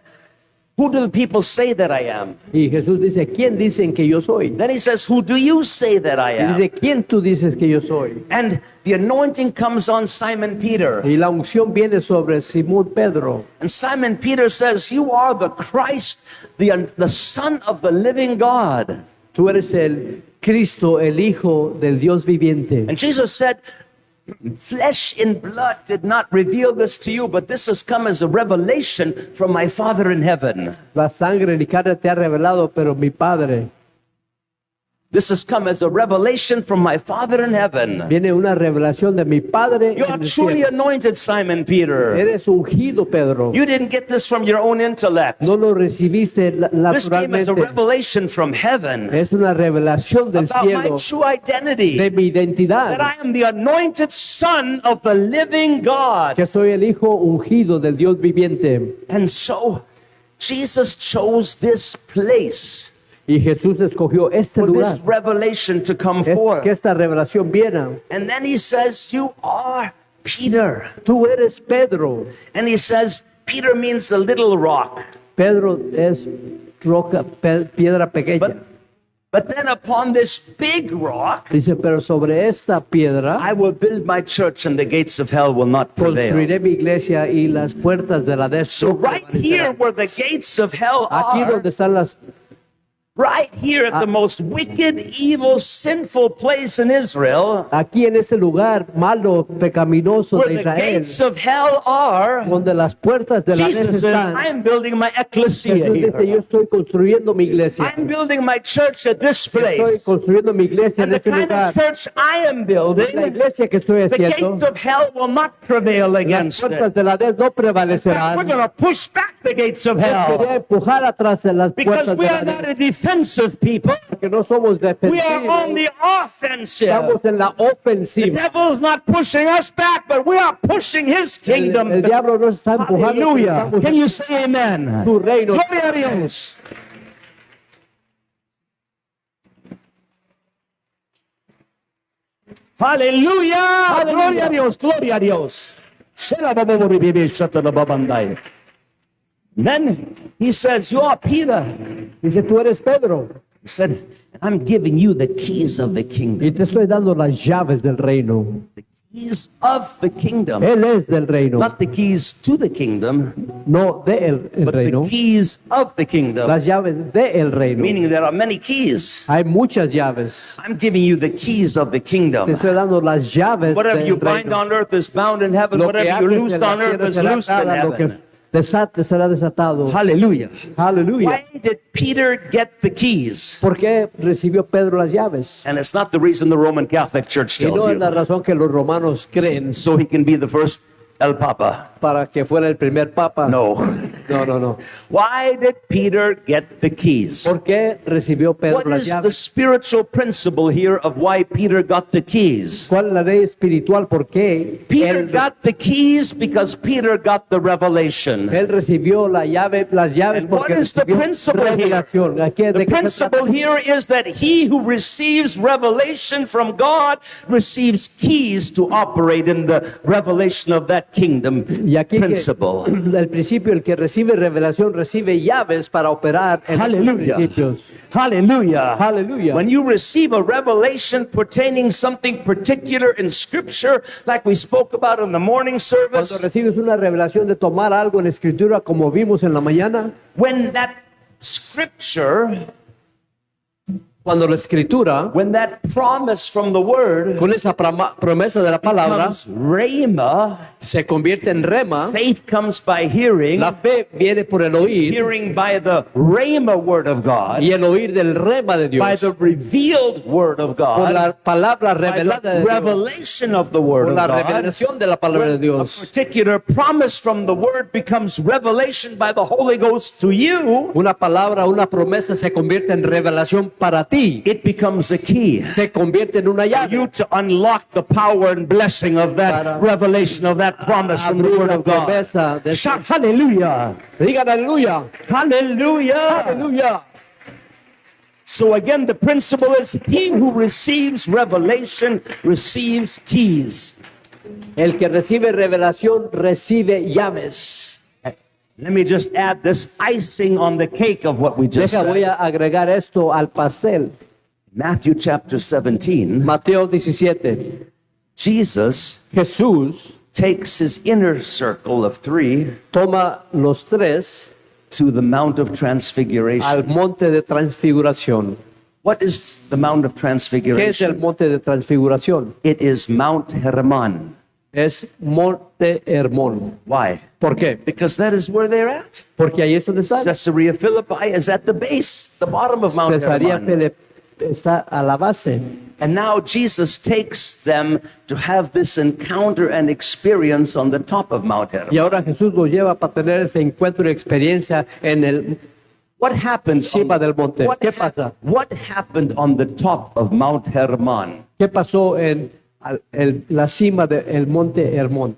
who do the people say that I am? Y Jesús dice, ¿quién dicen que yo soy? Then he says, who do you say that I Y am? dice, ¿quién tú dices que yo soy? And the anointing comes on Simon Peter. Y la unción viene sobre Simón Pedro. And Simon Peter says, you are the Christ, the Son of the living God. Tú eres el Cristo, el Hijo del Dios viviente. And Jesus said, flesh and blood did not reveal this to you, but this has come as a revelation from my Father in heaven. La sangre ni carne te ha revelado, pero mi Padre. This has come as a revelation from my Father in heaven. Viene una revelación de mi Padre You en are el truly cielo. anointed, Simon Peter. Eres ungido, Pedro. You didn't get this from your own intellect. No lo recibiste This came as a naturalmente. revelation from heaven Es una revelación del about my cielo true identity. de mi That identidad. I am the anointed Son of the living God. Que soy el Hijo ungido del Dios viviente. And so Jesus chose this place Y Jesús escogió este for this lugar. revelation to come Es que forth. esta revelación viene. And then he says, you are Peter. Tú eres Pedro. And he says, Peter means a little rock. Pedro es roca, piedra pequeña. But then upon this big rock, Dice, pero sobre esta piedra I will build my church and the gates of hell will not prevail. construiré mi iglesia y las puertas de la So destrucción. right here where the gates of hell Aquí are, donde están las, right here at the most wicked, evil, sinful place in Israel, aquí en este lugar malo, pecaminoso where de the Israel, gates of hell are, donde las puertas de la Jesus said, están. I'm building my ecclesia Jesús dice, yo here. estoy construyendo mi iglesia. I'm building my church at this Estoy place. construyendo mi iglesia And en the este kind lugar. of church I am La building, iglesia que estoy the gates haciendo, of hell will not prevail las against puertas it. de la no We're prevalecerán. going to push back the gates of Quería hell empujar atrás de las because puertas we de are la not a defensive people. porque no somos We are on defensivos, the offensive. estamos en la The ofensiva. devil's not pushing us back, but we are pushing his kingdom. El diablo nos está empujando, pero Hallelujah. estamos Can you say amen? tu reino. Gloria a Dios. Aleluya. Gloria a Dios. Gloria a Dios. Then he says, you are Peter. Dice, tú eres Pedro He said, I'm giving you the keys of the kingdom. y te estoy dando las llaves del reino. The keys of the kingdom. Él es del reino, Not the keys to the kingdom, no de el but reino, the keys of the kingdom. las llaves de el reino. Meaning there are many keys. Hay muchas llaves. I'm giving you the keys of the Te kingdom. estoy dando las llaves Whatever del you bind reino. on earth is bound in heaven. Lo que Whatever you haces loose en la on earth tierra is será loosed in atado, lo que heaven. desate será desatado. Hallelujah. Aleluya. Why did Peter get the keys? ¿Por qué recibió Pedro las llaves? And it's not the reason the Roman Catholic Church Y no tells es la you. razón que los romanos creen So he can be the first El Papa. para que fuera el primer papa. No. No, no, no. Why did Peter get the keys? ¿Por qué recibió Pedro What las is the llaves? spiritual principle here of why Peter got the keys? ¿Cuál es la ley espiritual? ¿Por qué Peter él, got the keys because Peter got the revelation. él recibió las llaves And what porque is the recibió principle here? revelación? Aquí, The ¿de qué se principle trata? here is that he who receives revelation from God receives keys to operate in the revelation of that kingdom Y aquí que- principle. el principio, el que recibe revelación recibe llaves para operar en los Hallelujah. principios. Hallelujah. Hallelujah. When you receive a revelation pertaining something particular in scripture, like we spoke about in the morning Cuando service, recibes una revelación de tomar algo en escritura como vimos en la mañana, when that scripture, cuando la escritura, when that promise from the word con esa promesa de la palabra, comes rhema, se convierte en rema, faith comes by hearing, la fe viene por el oír hearing by the rhema word of God, y el oír del rema de by Dios, the revealed word of por God, la palabra by revelada the de Dios, revelation of the word por of la God. revelación de la palabra de A Dios. particular promise from the word becomes revelation by the Holy Ghost to you. Una palabra, una promesa se convierte en revelación para ti, it becomes a key se convierte en una for llave you to unlock the power and blessing of that Para revelation of that promise from the abrir Word la of God. promesa de Shout hallelujah! Digan aleluya, Hallelujah! aleluya. So again, the principle is he who receives revelation receives keys. El que recibe revelación recibe llaves. Let me just add this icing on the cake of what we just Voy said. a agregar esto al pastel. Matthew chapter 17, Mateo 17. Jesus Jesús takes his inner circle of three toma los tres to the Mount of Transfiguration. al monte de transfiguración. What is the Mount of ¿Qué es el Transfiguration? monte de transfiguración? It is Mount Hermon. Es Monte Hermón. Why? ¿Por qué? Because that is where they're at. Porque ahí es donde está. Caesarea Philippi is at the base, the bottom of Mount Cesarea Hermon. Filipe está a la base. And now Jesus takes them to have this encounter and experience on the top of Mount Y Hermon. ahora Jesús los lleva para tener ese encuentro y experiencia en el What happened? Cima del monte. ¿Qué pasa? What happened on the top of Mount Hermon? ¿Qué pasó en la cima del monte Hermón?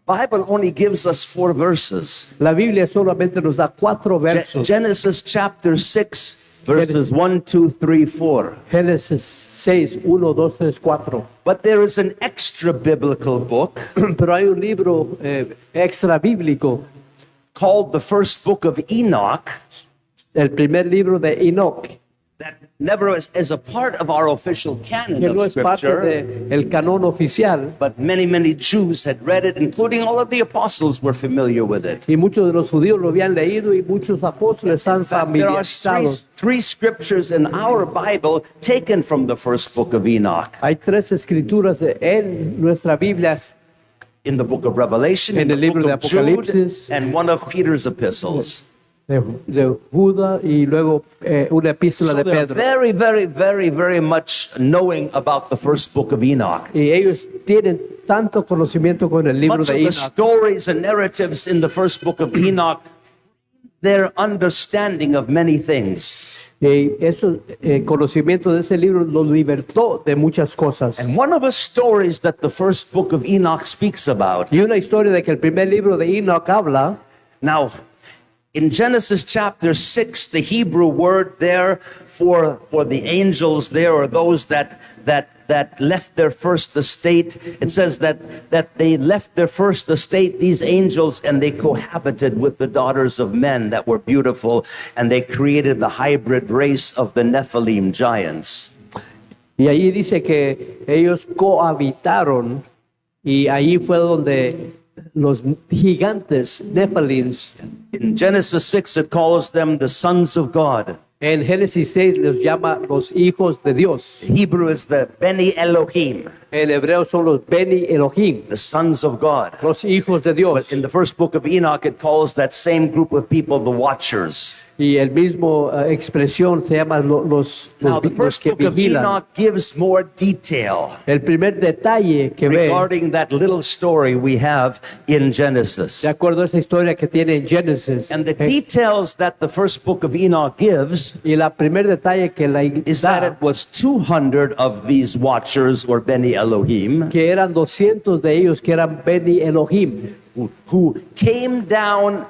Bible only gives us 4 verses. La Biblia solamente nos da 4 versos. Genesis chapter 6, verses 1, 2, 3, 4. Génesis 6, 1, 2, 3, 4. But there is an extra biblical book Pero hay un libro extra bíblico, called the first book of Enoch el primer libro de Enoch, that never is a part of our official canon que no of es parte scripture. del canon oficial. But many Jews had read it, including all of the apostles were familiar with it. Y muchos de los judíos lo habían leído y muchos apóstoles están In fact, there are familiarizados. three scriptures in our Bible taken from the first book of Enoch. Hay 3 escrituras en nuestra Biblia, In the book of Revelation, En in el the libro book de of Jude, Apocalipsis. and one of Peter's epistles. de Judas y luego una epístola So de they're Pedro. very much knowing about the first book of Enoch. Y ellos tienen tanto conocimiento con el libro Much of de the Enoch. stories and narratives in the first book of Enoch, their understanding of many things. Y eso, conocimiento de ese libro los libertó de muchas cosas. And one of the stories that the first book of Enoch speaks about. Y una historia de que el primer libro de Enoch habla, Now, in Genesis chapter 6, the Hebrew word there for the angels there, or those that left their first estate, it says that they left their first estate, these angels, and they cohabited with the daughters of men that were beautiful, and they created the hybrid race of the Nephilim giants. y ahí dice que ellos cohabitaron y ahí fue donde los gigantes Nephilims, In Genesis 6, it calls them the sons of God. en Génesis 6 los llama los hijos de Dios. Hebrew is the Beni Elohim, En hebreo son los Beni Elohim, the sons of God. los hijos de Dios. But in the first book of Enoch, it calls that same group of people the Watchers. Y el mismo expresión se llama los Now, the first que book of vigilan. Enoch gives more detail El primer detalle que ve, regarding that little story we have in Genesis. de acuerdo a esa historia que tiene en Génesis, And the details that the first book of Enoch gives y la primer detalle que la is that da, it was 200 of these Watchers, or Beni Elohim, que eran 200 de ellos que eran Beni Elohim, who came down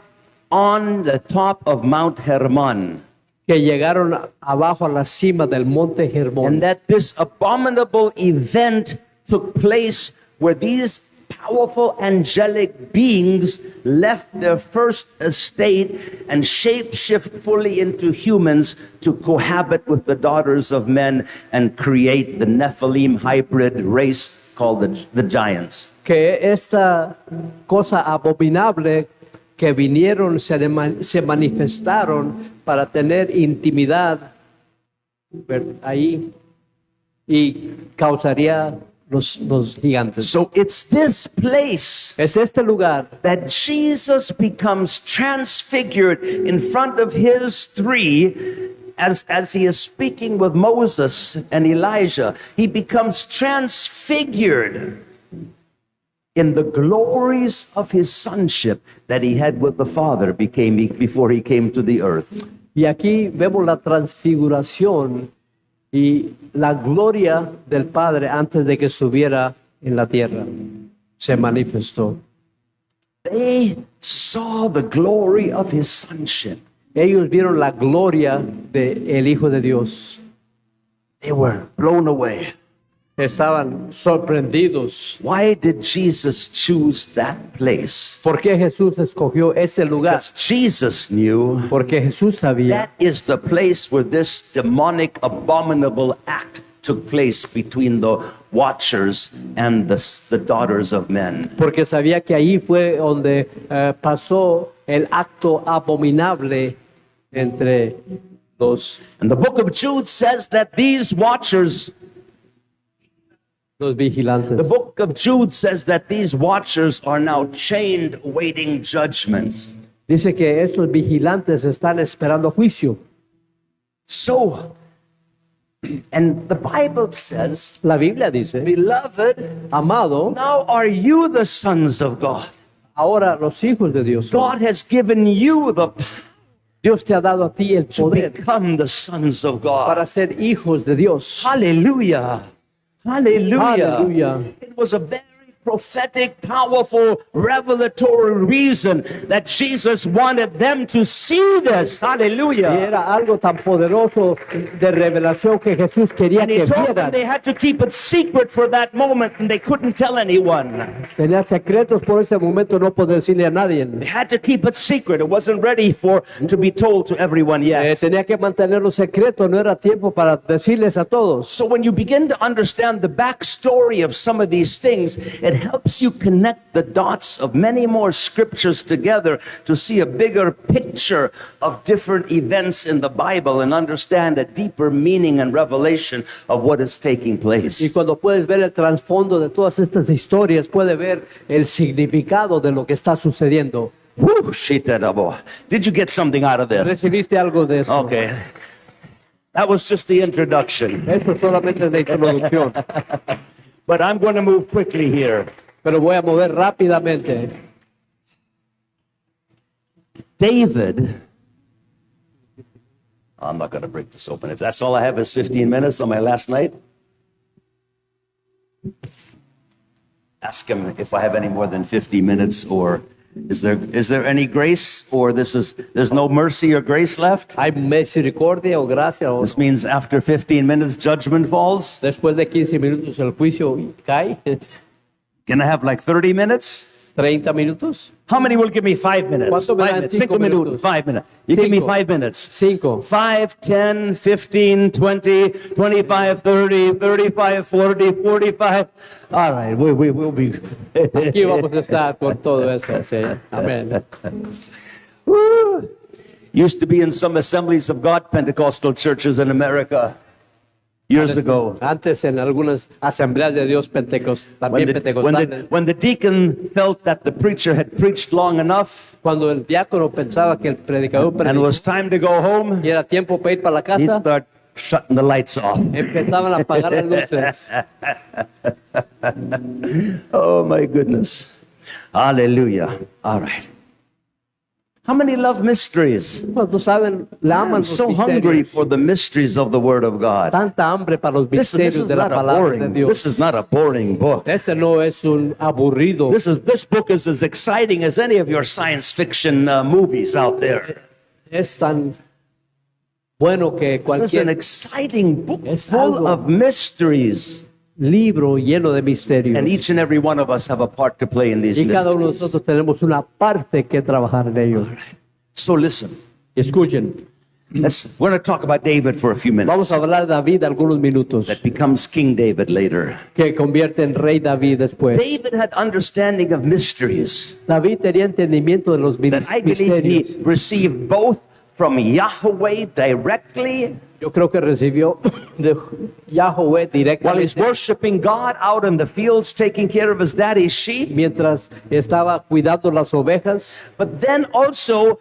on the top of Mount Hermon. que llegaron abajo a la cima del monte And Hermón, that this abominable event took place where these powerful angelic beings left their first estate and shape-shift fully into humans to cohabit with the daughters of men and create the Nephilim hybrid race called the giants. que esta cosa abominable que vinieron, se manifestaron para tener intimidad ahí y causaría los gigantes. So it's this place Es este lugar that Jesus becomes transfigured in front of his three as he is speaking with Moses and Elijah. He becomes transfigured in the glories of his sonship that he had with the Father before he came to the earth. y aquí vemos la transfiguración y la gloria del Padre antes de que estuviera en la tierra se manifestó. They saw the glory of his sonship. Ellos vieron la gloria del Hijo de Dios. They were blown away. Estaban sorprendidos. Why did Jesus choose that place? ¿Por qué Jesús escogió ese lugar? Because Jesus knew Porque Jesús sabía that is the place where this demonic, abominable act took place between the watchers and the daughters of men. porque sabía que ahí fue donde pasó el acto abominable entre los And the book of Jude says that these watchers, vigilantes. the book of Jude says that these watchers are now chained awaiting judgment. Dice que estos vigilantes están esperando juicio. So, and the Bible says, La Biblia dice, beloved, amado, now are you the sons of God. ahora los hijos de Dios. God has given you the power Dios te ha dado a ti el to poder become the sons of God. para ser hijos de Dios. Hallelujah. Hallelujah. Aleluya. It was a very prophetic, powerful, revelatory reason that Jesus wanted them to see this. Y Hallelujah. era algo tan poderoso de revelación que Jesús quería And he que told them vieran. they had to keep it secret for that moment and they couldn't tell anyone. Tenía secretos por ese momento, no podía decirle a nadie. They had to keep it secret. It wasn't ready to be told to everyone yet. Tenía que mantenerlo secreto, no era tiempo para decirles a todos. So when you begin to understand the backstory of some of these things, it helps you connect the dots of many more scriptures together to see a bigger picture of different events in the Bible and understand a deeper meaning and revelation of what is taking Y place. cuando puedes ver el trasfondo de todas estas historias, puedes ver el significado de lo que está sucediendo. Whew, shitarabo. Did you get something out of this? ¿Recibiste algo de eso? Okay. That was just the introduction. Esto solamente es de introducción, But I'm going to move quickly here. pero voy a mover rápidamente. David, I'm not going to break this open. If that's all I have is 15 minutes on my last night, ask him if I have any more than 50 minutes, or is there any grace, or there's no mercy or grace left? ¿Hay misericordia o gracia? O This means after 15 minutes, judgment falls. después de 15 minutos el juicio cae? Can I have like 30 minutes? 30 minutos. How many will give me 5 minutes? ¿Cuánto me 5 dan minutes. 5 5 minutos. minutos? 5 minutes. You give me Cinco. 5 minutes. 5. 5, 10, 15, 20, 25, 30, 35, 40, 45. All right, we'll be. Aquí vamos a estar con todo eso. Sí. Amén. Woo. Used to be in some Assemblies of God Pentecostal churches in America years ago. Antes en algunas asambleas de Dios también pentecostales, When the deacon felt that the preacher had preached long enough cuando el diácono pensaba que el predicador and it predicó was time to go home, y era tiempo para ir para la he'd casa, start shutting the lights off. empezaban a apagar las luces. Oh my goodness. Hallelujah. All right. How many love mysteries? ¿Cuántos saben? La aman I'm los so hungry misterios. for the mysteries of the Word of God. Tanta hambre para los This misterios is de la not a palabra de boring. Dios. This is not a boring book. Este no es un aburrido. This book is as exciting as any of your science fiction movies out there. Es tan bueno que This is an cualquier exciting book Es full algo. of mysteries. libro lleno de misterios. And each and every one of us have a part to play in these Y cada uno de mysteries. nosotros tenemos una parte que trabajar en ello. So listen, Escuchen, we're going to talk about David for a few vamos minutes. a hablar de David algunos minutos, That becomes King David later. que convierte en rey David después. David had understanding of mysteries David tenía entendimiento de los that I believe misterios. he received both from Yahweh directly Yo creo que recibió de Yahweh while he's directamente worshiping God out in the fields taking care of his daddy's sheep, mientras estaba cuidando las ovejas. but then also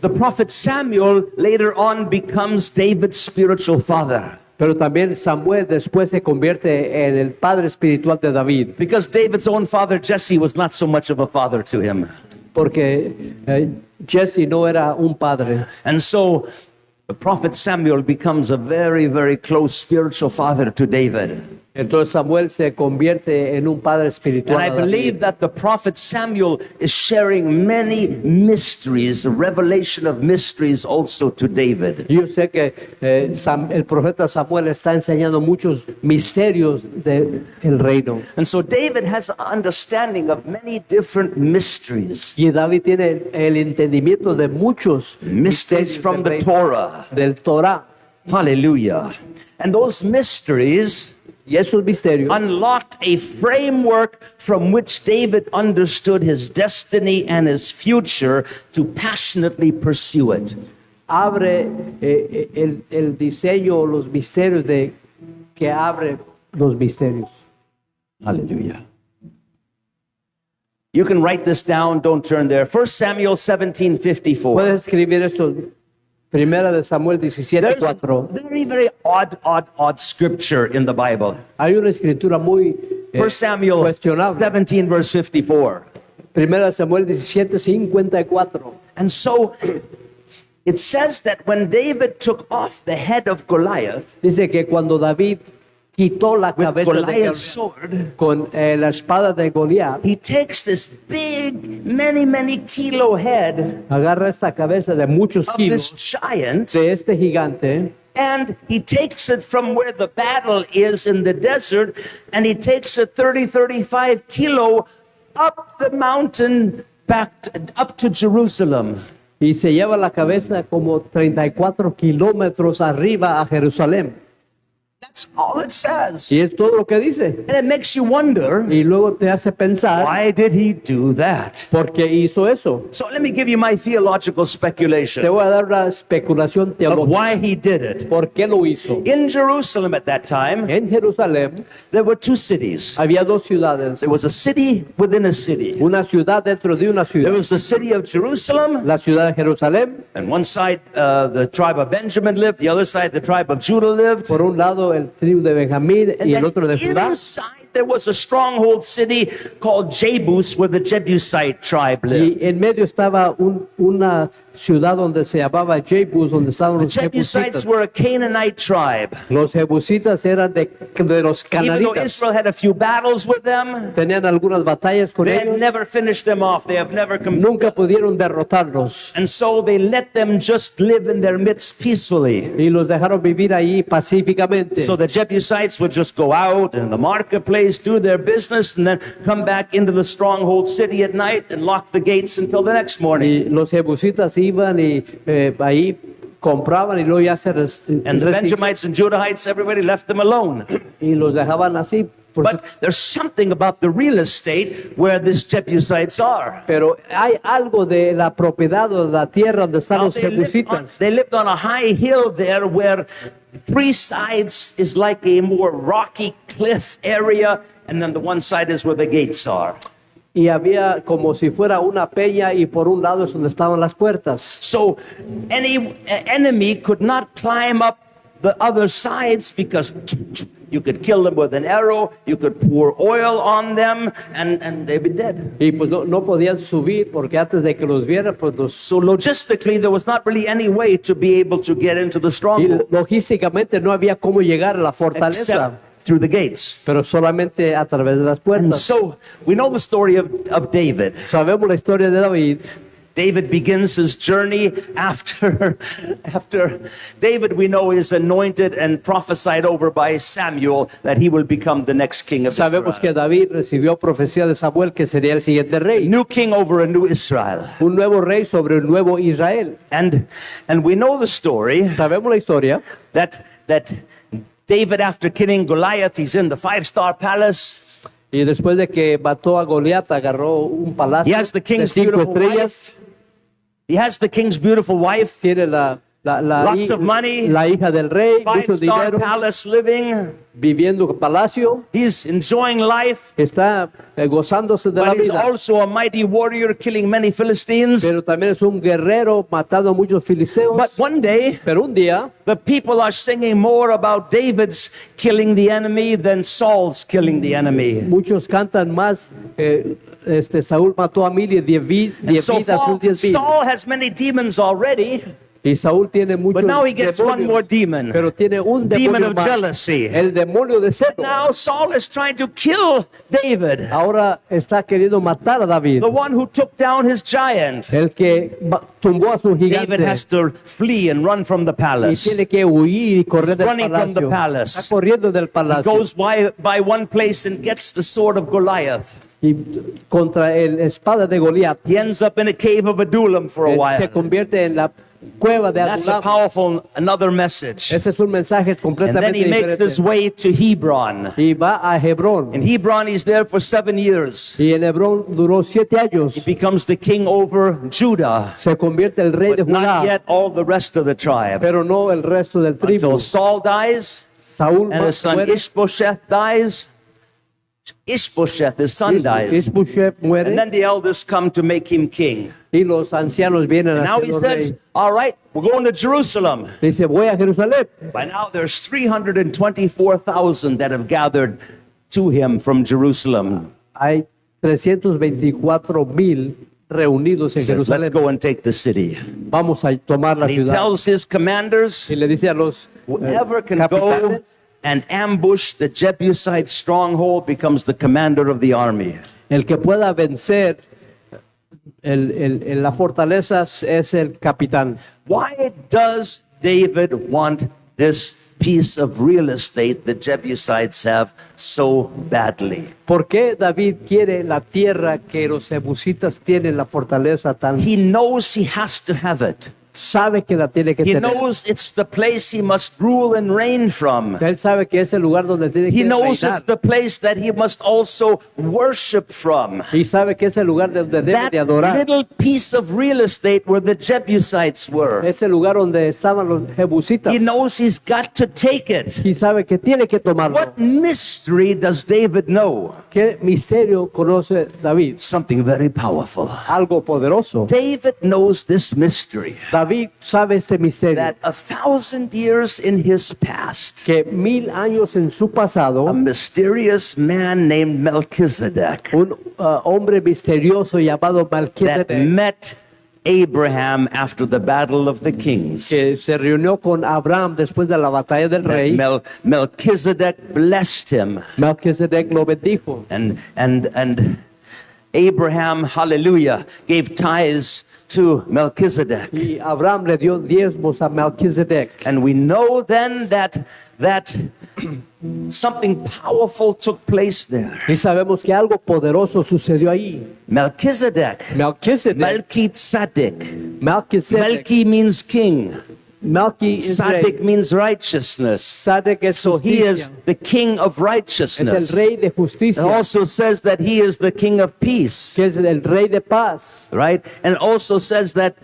the prophet Samuel later on becomes David's spiritual father. Pero también Samuel después se convierte en el padre espiritual de David, Because David's own father Jesse was not so much of a father to him. porque Jesse no era un padre. And so the prophet Samuel becomes a very, very close spiritual father to David. Entonces Samuel se convierte en un padre espiritual. And I a David. believe that the prophet Samuel is sharing many mysteries, a revelation of mysteries also to David. Yo sé que el profeta Samuel está enseñando muchos misterios del reino. And so David has an understanding of many different mysteries. Y David tiene el entendimiento de muchos Mysteries misterios from del the reino, Torah. del Torah. Hallelujah. And those mysteries Y esos misterios unlocked a framework from which David understood his destiny and his future to passionately pursue it. abre el diseño, los misterios que abre los misterios. Hallelujah. You can write this down, don't turn there. 1 Samuel 17:54. Puedes escribir esto, Primera de Samuel There's 17:4. a very, very odd scripture in the Bible. Hay una escritura muy 1 Samuel cuestionable. 17, verse 54. Primera de Samuel 17:54. And so it says that when David took off the head of Goliath Dice que cuando David quitó la with cabeza de Goliath's Goliat sword, con la espada de Goliat, he takes this big, many kilo head agarra esta cabeza de muchos of this kilos giant, de este gigante and he takes it from where the battle is in the desert, and he takes it 35 kilo up the mountain up to Jerusalem. y se lleva la cabeza como 34 kilómetros arriba a Jerusalén. That's all it says. Y es todo lo que dice. And it makes you wonder, Y luego te hace pensar, why did he do that? ¿por qué hizo eso? So let me give you my theological Te speculation voy a dar una especulación of teológica. why he did it. ¿Por qué lo hizo? In Jerusalem at that time, En Jerusalén there were two cities. había dos ciudades. There was a city within a city. Una ciudad dentro de una There ciudad. was the city of Jerusalem, La ciudad de Jerusalén. and one side the tribe of Benjamin lived, the other side the tribe of Judah lived. Por un lado el tribu de Benjamín And y el then otro de Judá. inside there was a stronghold city called Jebus, where the Jebusite tribe lived. Y en medio estaba una ciudad donde se llamaba Jebus, donde estaban The los Jebusites jebusitas. were a Canaanite tribe. Los jebusitas eran de los Even though cananitas. Israel had a few battles with them, Tenían algunas batallas con they had ellos. never finished them off. They have never come. Nunca pudieron derrotarlos. And so they let them just live in their midst peacefully. Y los dejaron vivir ahí pacíficamente. So the Jebusites would just go out in the marketplace, do their business, and then come back into the stronghold city at night and lock the gates until the next morning. Y los jebusitas iban y ahí compraban y luego ya And the Benjamites and Judahites, everybody left them alone. y los dejaban así. But there's something about the real estate where these Jebusites are. Pero hay algo de la propiedad o de la tierra donde están Now, los jebusitas. they lived on a high hill there where three sides is like a more rocky cliff area, and then the one side is where the gates are. Y había como si fuera una peña y por un lado es donde estaban las puertas. So any enemy could not climb up the other sides because you could kill them with an arrow, you could pour oil on them, and they'd be dead. Y pues no podían subir porque antes de que los vieran, pues los... So logistically, there was not really any way to be able to get into the Y stronghold logísticamente no había cómo llegar a la fortaleza, except through the gates. pero solamente a través de las And puertas. so we know the story of David. Sabemos la historia de David. David begins his journey after David, we know, is anointed and prophesied over by Samuel that he will become the next king of Sabemos Israel. que David recibió profecía de Samuel que sería el siguiente rey. New king over a new Israel. Un nuevo rey sobre un nuevo Israel. And we know the story Sabemos la historia. that David, after killing Goliath, he's in the 5-star palace. Y después de que mató a Goliat, agarró un He palacio has the de king's 5 beautiful estrellas. wife. He has the king's beautiful wife. Tiene Lots of money. la hija del rey, mucho 5-star dinero, palace living. viviendo en palacio. He's enjoying life. Está gozándose de la But he's vida. also a mighty warrior, killing many Philistines. Pero también es un guerrero matando a muchos filisteos. But one day, Pero un día the people are singing more about David's killing the enemy than Saul's killing the enemy. muchos cantan más. Saúl mató a 1000 y 10 And so vidas, sus 10 vidas. Saul has many demons already. Y Saúl tiene muchos But now he gets one demonios, more demon. pero tiene un Demon demonio of más, jealousy. el demonio de celos. Now Saul is trying to kill David, Ahora está queriendo matar a David, the one who took down his giant. el que tumbó a su gigante, David has to flee and run from the y palace. tiene que huir y correr del running from the palacio. palace. Está corriendo del palacio Goes by one place and gets the sword of Goliath. y contra el espada de Goliat. He ends up in a cave of Adullam for a Él while. se convierte en la cueva de That's a Adulam. powerful another message. Ese es un mensaje And then completamente he makes his diferente. way to Hebron. Y va a Hebrón. In Hebron, he's there for 7 years. Y en Hebrón duró 7 He años. becomes the king over Judah, Se convierte el rey de but not Judá, yet all the rest of the tribe. pero no el resto del tribu. Until Saul dies Saúl and his son muere. Ishbosheth dies. Ishbosheth, his son, dies. Ishbosheth muere. And then the elders come to make him king. Y los ancianos vienen a Now he hacerlo says, rey. all right, we're going to Jerusalem. Dice, voy a Jerusalén. By now there's 324,000 that have gathered to him from Jerusalem. Hay 324,000 reunidos en He says, let's Jerusalén. go and take the city. Vamos a tomar la And he ciudad. tells his commanders, Y le dice a los whoever can go capitanes, and ambush the Jebusite stronghold becomes the commander of the army. el que pueda vencer la fortaleza es el capitán. Why does David want this piece of real estate the Jebusites have so badly? ¿Por qué David quiere la tierra que los jebusitas tienen, la fortaleza tan? He knows he has to have it. Sabe que la tiene que He tener. knows it's the place he must rule and reign from. Él sabe que es el lugar donde tiene He que knows it's reinar. the place that he must also worship from. Y sabe que es el lugar donde debe That de adorar. little piece of real estate where the Jebusites were. Es el lugar donde estaban los jebusitas. He knows he's got to take it. Y sabe que tiene que tomarlo. What mystery does David know? ¿Qué misterio conoce David? Something very powerful. Algo poderoso. David knows this mystery David sabe este misterio. that 1,000 years in his past, Que 1000 años en su a pasado, mysterious man named Melchizedek un hombre misterioso llamado that Melquisedec, met Abraham after the battle of the kings. que se reunió con Abraham después de la batalla del That rey. Melchizedek blessed him, Melquisedec lo bendijo. and Abraham, hallelujah, gave tithes to Melchizedek. Y Abraham le dio diezmos a Melquisedec. And we know then that something powerful took place there. Y sabemos que algo poderoso sucedió ahí. Melchizedek, Melquisedec. Melchizedek. Melquisedec. Melchi means king. Melqui es rey. Sadek means righteousness. Sadek es So he is justicia. the king of Es el righteousness. rey de It justicia. also says that he is the king of peace, Que es el rey de paz. right? And also says that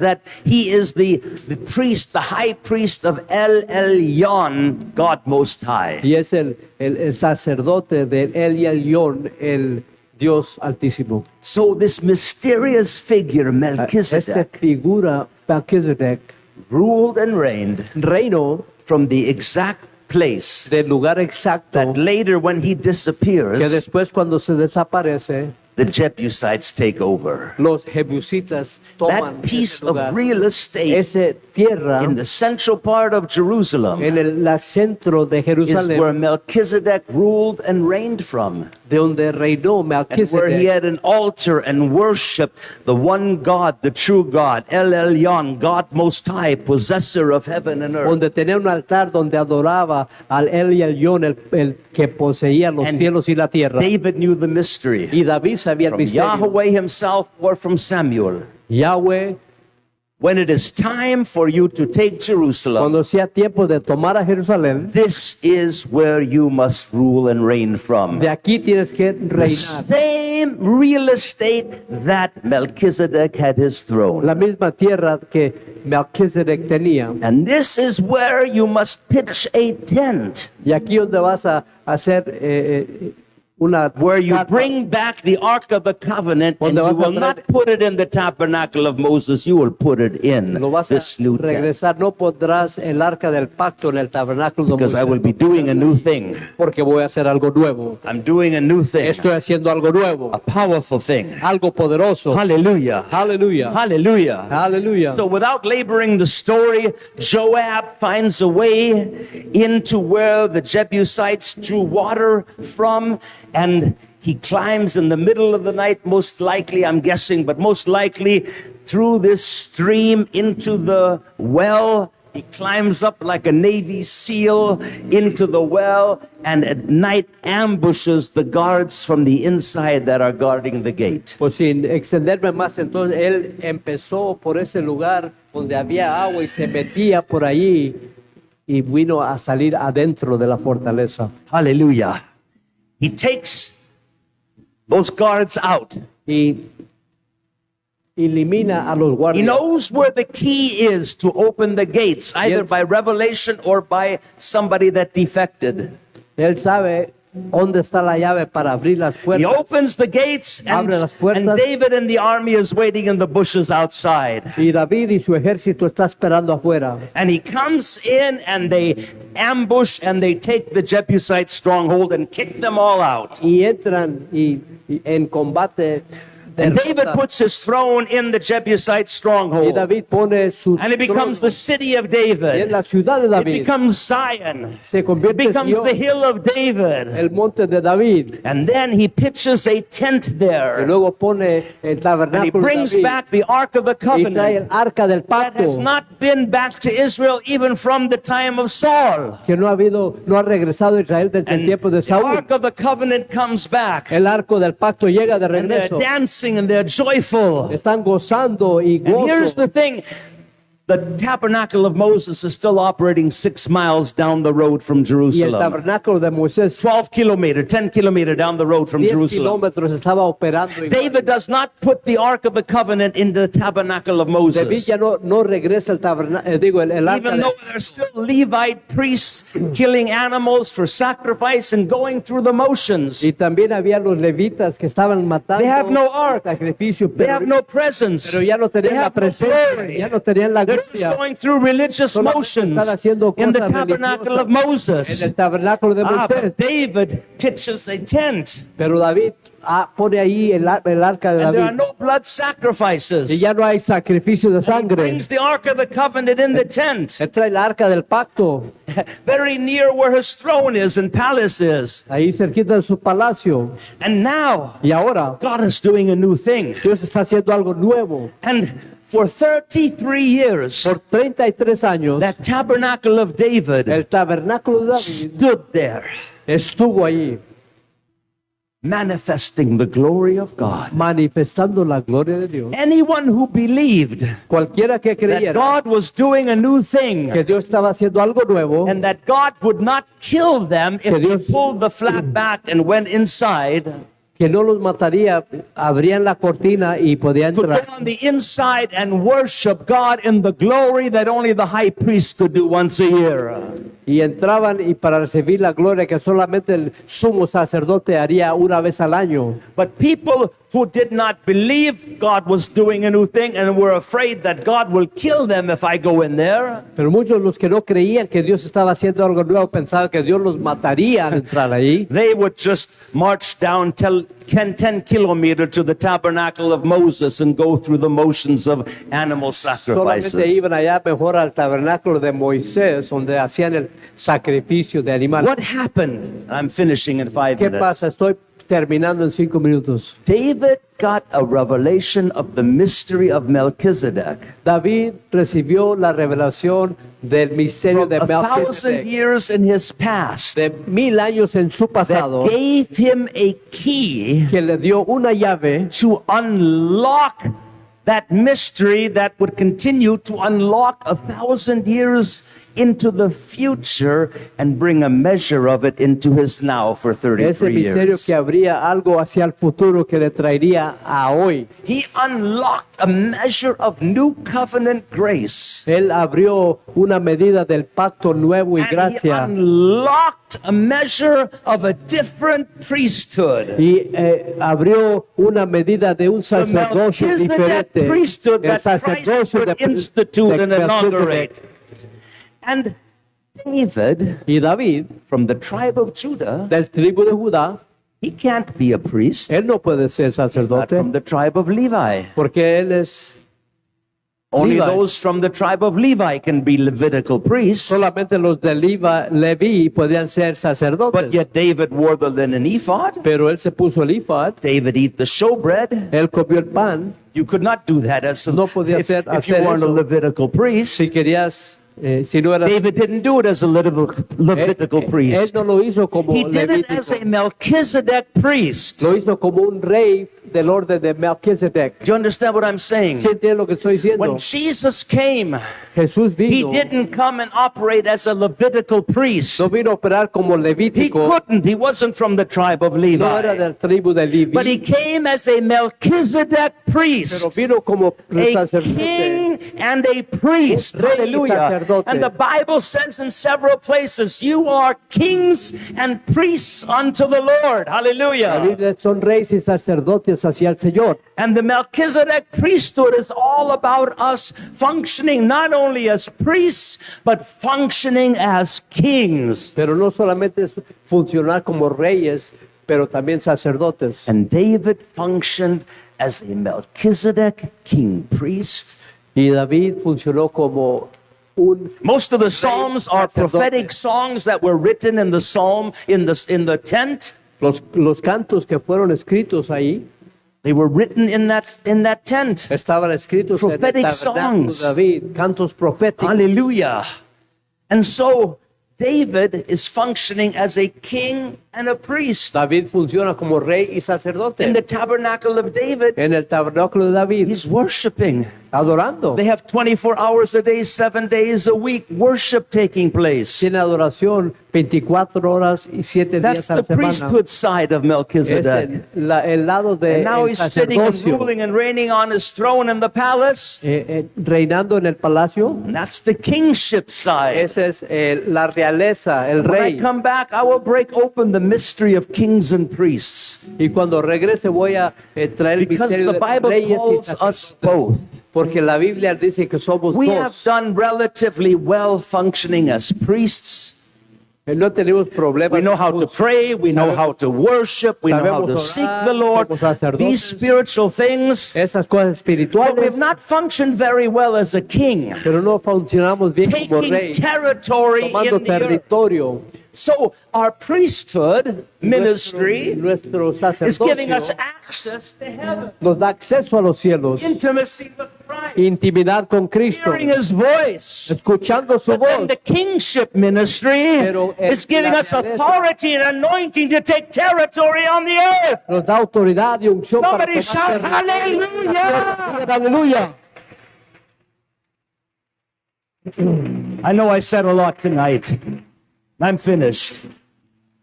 he is the priest, the high priest of El Elyon, God Most High. Y es el sacerdote de El Elyon, el Dios Altísimo. So this mysterious figure, Esta Melchizedek, figura, Melquisedec, ruled and reigned reinó from the exact place del lugar exacto that later when he que disappears, después cuando se desaparece, the Jebusites take over. los jebusitas toman That piece ese lugar. of real estate Esa tierra in the central part of Jerusalem en el centro de is where Jerusalén, Melchizedek ruled and reigned from, de donde reinó and where he Melquisedec, had an altar and worshiped the one God, the true God, El Elyon, God Most High, possessor of heaven and earth. donde tenía un altar donde adoraba al El Elyon, el que poseía los And cielos y la tierra. David knew the mystery Y David sabía el from misterio. Yahweh himself or from Samuel. Yahweh, When it is time for you to take Jerusalem, cuando sea tiempo de tomar a Jerusalén, this is where you must rule and reign from. de aquí tienes que The reinar. same real estate that Melchizedek had his throne. La misma tierra que Melquisedec tenía. And this is where you must pitch a tent. Y aquí donde vas a hacer una where you carpa bring back the Ark of the Covenant, and Donde you vas a will traer- not put it in the tabernacle of Moses, you will put it in lo vas a this new tent. regresar, no pondrás el arca del pacto en el tabernáculo de Because I will Moisés, be doing a new thing. porque voy a hacer algo nuevo. I'm doing a new thing, Estoy haciendo algo nuevo, a powerful thing. algo poderoso. Hallelujah. Aleluya. Hallelujah. Aleluya. So, without laboring the story, Joab finds a way into where the Jebusites drew water from, and he climbs in the middle of the night, most likely, I'm guessing, but most likely through this stream into the well. He climbs up like a Navy SEAL into the well, and at night ambushes the guards from the inside that are guarding the gate. Pues sin extenderme más, entonces él empezó por ese lugar donde había agua y se metía por allí y vino a salir adentro de la fortaleza. Hallelujah. He takes those guards out. Y elimina a los He guardias. knows where the key is to open the gates, either Yes. by revelation or by somebody that defected. Él sabe dónde está la llave para abrir las He puertas. opens the gates, and, Abre las puertas. and David and the army is waiting in the bushes outside. Y David y su ejército está esperando afuera. And he comes in, and they ambush, and they take the Jebusite stronghold and kick them all out. Y entran y en combate. And David derrotan. puts his throne in the Jebusite Y stronghold. David pone su And it becomes the trono. city of Y es David. la ciudad de It David. becomes Zion. Se It convierte en becomes the Sion, hill of David. el monte de David. And then he pitches a tent Y there. luego pone el And he tabernáculo de brings David. back the Ark of the Y trae el Covenant arca del that has pacto. not been back to Israel even from the time of Saul. Que no ha regresado a Israel desde el And tiempo de the Saúl. Ark of the Covenant comes back. El arco del pacto llega de And they're regreso. dancing and they're joyful. Están gozando y And here's gozo. the thing. The tabernacle of Moses is still operating 6 miles down the road from Y el Jerusalem. tabernáculo de Moisés, 12 kilometer, 10 kilometer down the road from 10 Jerusalem. kilómetros estaba operando. igual. David does not put the Ark of the Covenant in the tabernacle of David Moses. ya no regresa el tabernáculo, el arca. Even though there's still Levite priests killing animals for sacrifice and going through the motions. Y también había los levitas que estaban matando. They have no ark. Sacrificio, They have no presence. pero ya no They tenían la have no presencia, glory. ya no tenían la They're just gloria. going through religious Solamente motions están haciendo in the cosas tabernacle of religiosas Moses. en el tabernáculo de Ah, Moisés. but David pitches a tent, Pero David pone ahí el arca de and there are David. no blood Y sacrifices. ya no hay sacrificio de He sangre. brings the Ark of the Covenant in the tent, Él trae el arca del pacto, very near where his throne is and palace is. ahí cerquita de su palacio. And now Y ahora God is doing a new thing. Dios está haciendo algo nuevo. And for 33 years, Por 33 años, that tabernacle of David el tabernáculo de David stood there, estuvo ahí, manifesting the glory of God. manifestando la gloria de Dios. Anyone who believed Cualquiera que that creyera God was doing a new thing que Dios estaba haciendo algo nuevo, and that God would not kill them if Que they Dios- pulled the flap back and went inside, que no los mataría, abrían la cortina y podían could entrar. go on the inside and worship God in the glory that only the high priest could do once a year. Y entraban y para recibir la gloria que solamente el sumo sacerdote haría una vez al año. But people who did not believe God was doing a new thing and were afraid that God will kill them if I go in there, Pero muchos los que no creían que Dios estaba haciendo algo nuevo pensaban que Dios los mataría al entrar ahí. they would just march down 10 kilometers to the tabernacle of Moses and go through the motions of animal Solamente sacrifices. iban allá mejor al tabernáculo de Moisés, donde hacían el sacrificio de animales. What happened? I'm finishing in 5 ¿Qué minutes. pasa? Estoy terminando en 5 minutos. David got a revelation of the mystery of Melchizedek. David recibió la revelación del misterio From de 1,000 Melquisedec, years in his past, de 1000 años en su pasado, that gave him a key que le dio una llave to unlock that mystery that would continue to unlock 1,000 years into the future and bring a measure of it into his now for Ese 33 misterio years. que habría algo hacia el futuro que le traería a hoy. He unlocked a measure of new covenant grace. Él abrió una medida del pacto nuevo y And he gracia unlocked a measure of a different priesthood. y abrió una medida de un The sacerdocio Melchizedek diferente. priesthood El that Christ sacerdocio would de institute and Melquisedec. inaugurate. And David, Y David, from the tribe of Judah, del tribu de Judá, he can't be a priest. él no puede ser He's not sacerdote from the tribe of Levi. porque él es Only Levi. those from the tribe of Levi can be Levitical priests. solamente los de Leví podían ser sacerdotes. But yet David wore the linen ephod. Pero él se puso el ephod, David eat the showbread. él comió el pan. You could not do that as a, No podía if hacer you weren't a eso. Levitical priest. Si querías, si no eras David didn't do it as a Levitical él priest. no lo hizo como He did it as a levítico, Melchizedek priest. lo hizo como un rey del orden de Melquisedec. Do you understand what I'm saying? ¿Sí entiendes lo que estoy diciendo? When Jesus came, Jesús he vino, didn't come and operate as a Levitical priest. no vino a operar como He levítico, couldn't. He wasn't from the tribe of no era Levi. del tribu de But he Leví, came as a Melchizedek pero priest. vino como A sacerdote. king and a priest. Un rey y Hallelujah. sacerdote. And the Bible says in several places, you are kings and priests unto the Lord. La Hallelujah. Biblia son reyes y sacerdotes hacia el Señor. And the Melchizedek priesthood is all about us functioning not only as priests, but functioning as kings. Pero no solamente es funcionar como reyes, pero también sacerdotes. And David functioned as a Melchizedek king priest. Y David funcionó como un Most of the psalms are sacerdote. prophetic songs that were written in the psalm in the tent. los cantos que fueron escritos ahí They were written in that tent. estaban escritos en el Prophetic tabernáculo songs. de David, cantos proféticos. Hallelujah. And so David is functioning as a king and a priest. David funciona como rey y sacerdote. In the tabernacle of David, En el tabernáculo de David, he's worshiping. adorando. They have 24 hours a day, 7 days a week, worship taking place. Tiene adoración 24 horas y 7 That's días a the la semana. priesthood side of Es Melchizedek. el lado del And now he's sitting and sacerdocio. ruling and reigning on his throne in the palace. Reinando en el palacio. And that's the kingship side. Esa es la realeza, el When I rey. come back, I will break open the mystery of kings and priests. Y cuando regrese voy a traer el Because misterio the de Bible reyes y calls us sacerdotes. both. Porque la Biblia dice que somos We have dos. done relatively well functioning as priests. No tenemos problemas. We know how to pray. We know how to worship. We know how to seek the Lord. These spiritual things. Esas cosas But we've espirituales. not functioned very well as a king. Pero no funcionamos bien como Taking rey. territory Tomando in the earth. territorio. So our priesthood ministry Nuestro is giving us sacerdocio access to heaven. nos da acceso a los cielos. Intimacy with Christ. Intimidad con Cristo. Hearing his voice. Escuchando su But then voz. the kingship ministry Pero is giving la us realeza- authority and anointing to take territory on the earth. Nos da autoridad y unción para Somebody shout tomar territorio. hallelujah. Aleluya. I know I said a lot tonight. I'm finished.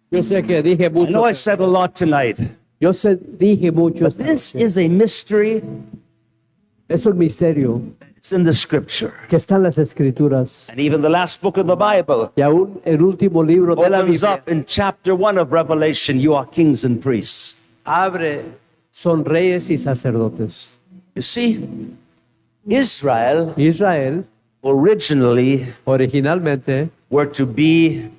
Yo sé que dije I know mucho. I said a lot tonight. Dije mucho. But this is a mystery. Es un misterio It's in the scripture. que está en las escrituras. And even the last book of the Bible Y aún el último libro de la opens Biblia up in chapter 1 of Revelation. You are kings and priests. abre, son reyes y sacerdotes. You see, Israel Israel originally originalmente were to be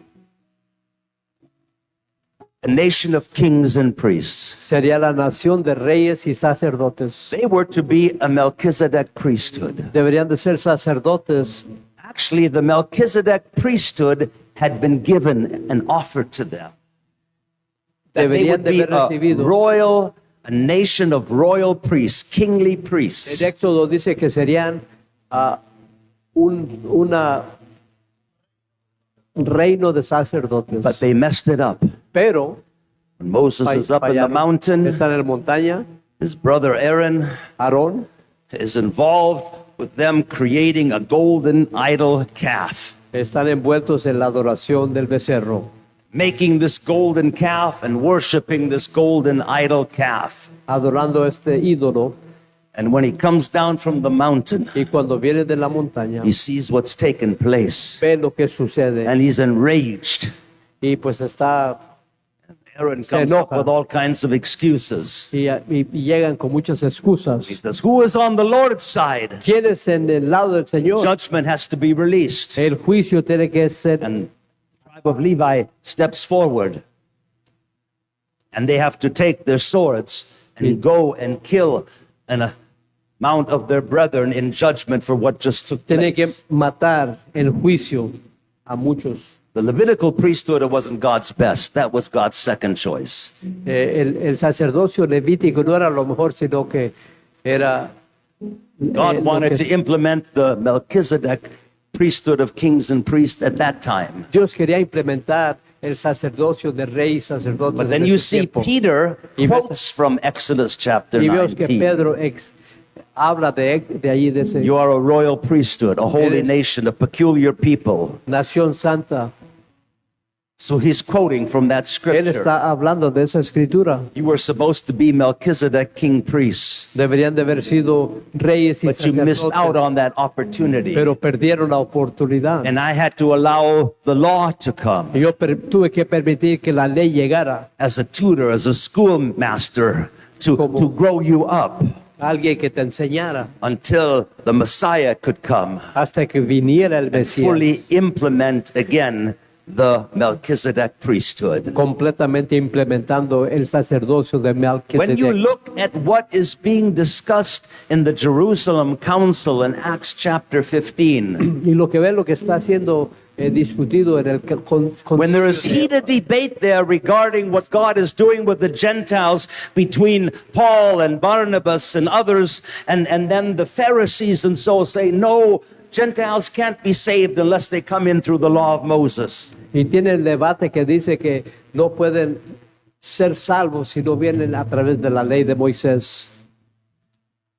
a nation of kings and priests. sería la nación de reyes y sacerdotes. They were to be a Melchizedek priesthood. Deberían de ser sacerdotes. Actually, the Melchizedek priesthood had been given and offered to them. That they Deberían would de be haber a recibido. royal, a nation of royal priests, kingly El priests. Éxodo dice que serían un reino de sacerdotes. But they messed it up. Pero When Moses is up in the fallaron. mountain, Está en la montaña. his brother Aaron Aarón is involved with them creating a golden idol calf, Están envueltos en la adoración del becerro, making this golden calf and worshiping this golden idol calf. adorando este ídolo. And when he comes down from the mountain, Y cuando viene de la montaña, he sees what's taken place ve lo que sucede and he's enraged. y pues está Aaron Se comes up enoja. with all kinds of excuses. y llegan con muchas He excusas. says, who is on the Lord's side? ¿Quién es en el lado del Señor? Judgment has to be released. El juicio tiene que ser. And the tribe of Levi steps forward. And they have to take their swords and go and kill an amount of their brethren in judgment for what just took Tiene que place. matar en juicio a muchos. The Levitical priesthood wasn't God's best. That was God's second choice. El sacerdocio levítico no era lo mejor, sino que era. God lo wanted que to implement the Melchizedek priesthood of kings and priests at that time. Dios quería implementar el sacerdocio de rey y sacerdotes. But then en you ese see tiempo. Peter Y ves- quotes from Exodus chapter Y vemos que 19. Pedro habla de allí, de esa You are a royal priesthood, a holy Eres- nation, a peculiar people. nación santa. So he's quoting from that Él scripture. está hablando de esa escritura. You were supposed to be Melchizedek, king priests, Deberían de haber sido reyes y but you missed out sacerdotes, on that opportunity. pero perdieron la oportunidad. And I had to allow the law to come Y yo tuve que permitir que la ley llegara. as a tutor, as a schoolmaster, to grow you up Alguien que te enseñara until the Messiah could come hasta que viniera el and Mesías. fully implement again the Melchizedek priesthood. Completamente implementando el sacerdocio de When you Melquisedec. look at what is being discussed in the Jerusalem Council in Acts chapter 15, Y lo que ve lo que está siendo discutido en el when there is concilio heated debate there regarding what God is doing with the Gentiles between Paul and Barnabas and others, and then the Pharisees and so say, no, Gentiles can't be saved unless they come in through the law of Moses. y tiene el debate que dice que no pueden ser salvos si no vienen a través de la ley de Moisés.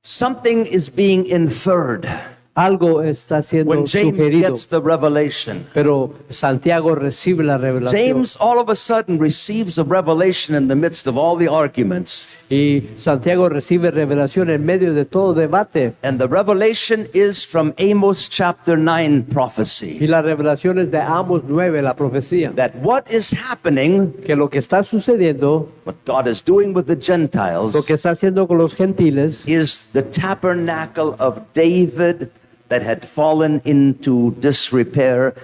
Something is being inferred Algo está siendo when James sugerido, gets the revelation. pero Santiago recibe la revelación. James all of a sudden receives a revelation in the midst of all the arguments. Y Santiago recibe revelación en medio de todo debate. And the revelation is from Amos chapter 9 Y prophecy. la revelación es de Amos 9, la profecía. That what is happening, Que lo que está sucediendo, what God is doing with the lo Gentiles, que está haciendo con los gentiles, is the tabernacle of David that had fallen into disrepair,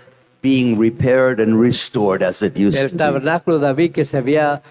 being repaired and restored as it used el to be. tabernáculo de David que se había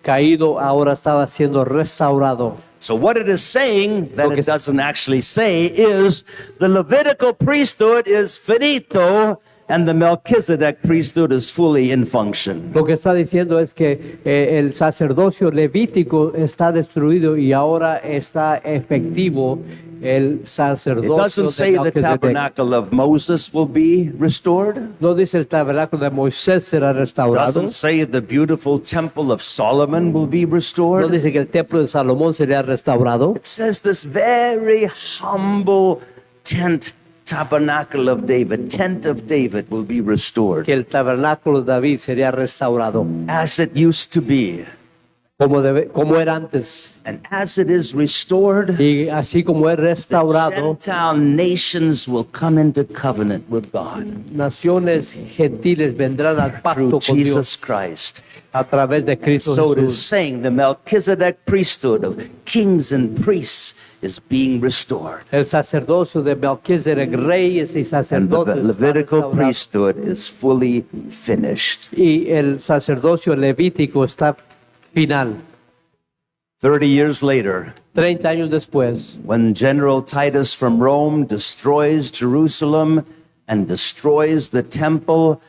caído, ahora estaba siendo restaurado. So what it is saying that Lo que- it doesn't actually say is the Levitical priesthood is finito and the Melchizedek priesthood is fully in function. Lo que está diciendo es que el sacerdocio levítico está destruido y ahora está efectivo el It sacerdocio doesn't de say the Melquisedec. tabernacle of Moses will be restored. No dice el tabernáculo de Moisés será restaurado. Doesn't say the beautiful temple of Solomon will be No restored. dice que el templo de Salomón será restaurado. It says this very humble tent, tabernacle of David, tent of David will be restored Que el tabernáculo de David sería restaurado as it used to be. como era antes. And as it is restored, Y así como es restaurado, Gentile nations will come into covenant with God naciones gentiles vendrán al pacto through con Dios Jesus Christ. a través de Cristo So it is Jesús. saying the Melchizedek priesthood of kings and priests is being restored. El sacerdocio de Melquisedec, reyes y And the sacerdotes, está Levitical restaurado. priesthood is fully finished. Y el sacerdocio levítico está final. 30 years later, 30 años después, when General Titus from Rome destroys Jerusalem and destroys the temple,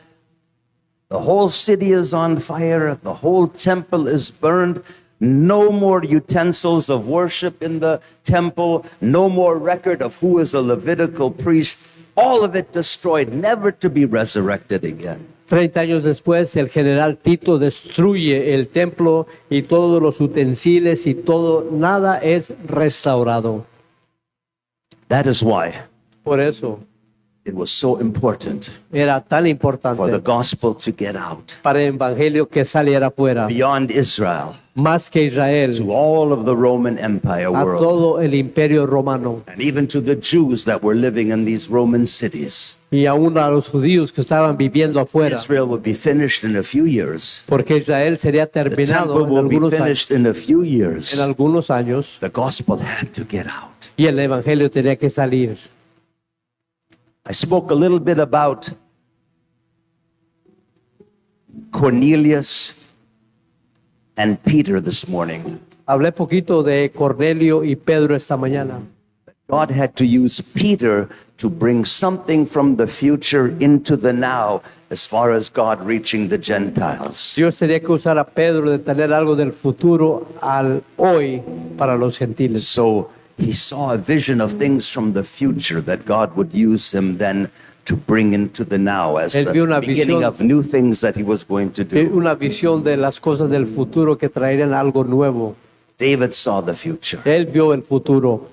the whole city is on fire, the whole temple is burned. No more utensils of worship in the temple, no more record of who is a Levitical priest. All of it destroyed, never to be resurrected again. 30 años después, el general Tito destruye el templo y todos los utensilios y todo, nada es restaurado. That is why Por eso it was so important era tan for the importante gospel to get out para el evangelio que saliera afuera, beyond Israel más que Israel, to all of the Roman Empire a world, todo el imperio romano and even to the Jews that were living in these Roman cities. y aún a los judíos que estaban viviendo afuera, Israel would be finished in a few years. porque Israel sería The terminado temple en will be algunos años, finished in a few years. en algunos años, The gospel had to get out. y el evangelio tenía que salir. I spoke a little bit about Cornelius and Peter this morning. Hablé poquito de Cornelio y Pedro esta mañana. God had to use Peter to bring something from the future into the now as far as God reaching the Gentiles. Dios tenía que usar a Pedro de tener algo del futuro al hoy para los gentiles. So he saw a vision of things from the future that God would use him then to bring into the now as Él vio the una beginning visión. of new things that he was going to do. Una visión de las cosas del futuro que traerían algo nuevo. David saw the future. Él vio el futuro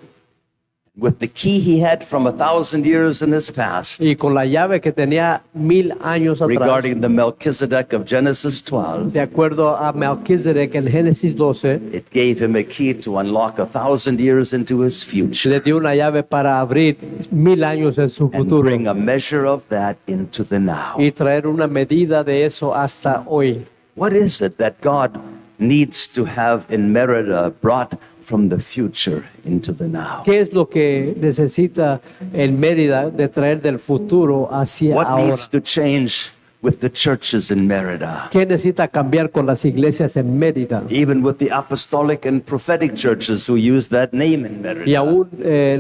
With the key he had from 1,000 years in his past y con la llave que tenía 1000 años atrás, regarding the Melchizedek of Genesis 12, de acuerdo a Melquisedec en Génesis 12, it gave him a key to unlock 1,000 years into his future le dio una llave para abrir 1000 años en su and futuro bring a measure of that into the now. y traer una medida de eso hasta hoy. What is it that God needs to have in Merida brought from the future into the now? ¿Qué es lo que necesita en Mérida de traer del futuro hacia What ahora? needs to change with the churches in Merida? ¿Qué necesita cambiar con las iglesias en Mérida? Even with the apostolic and prophetic churches who use that name in Y Merida. aún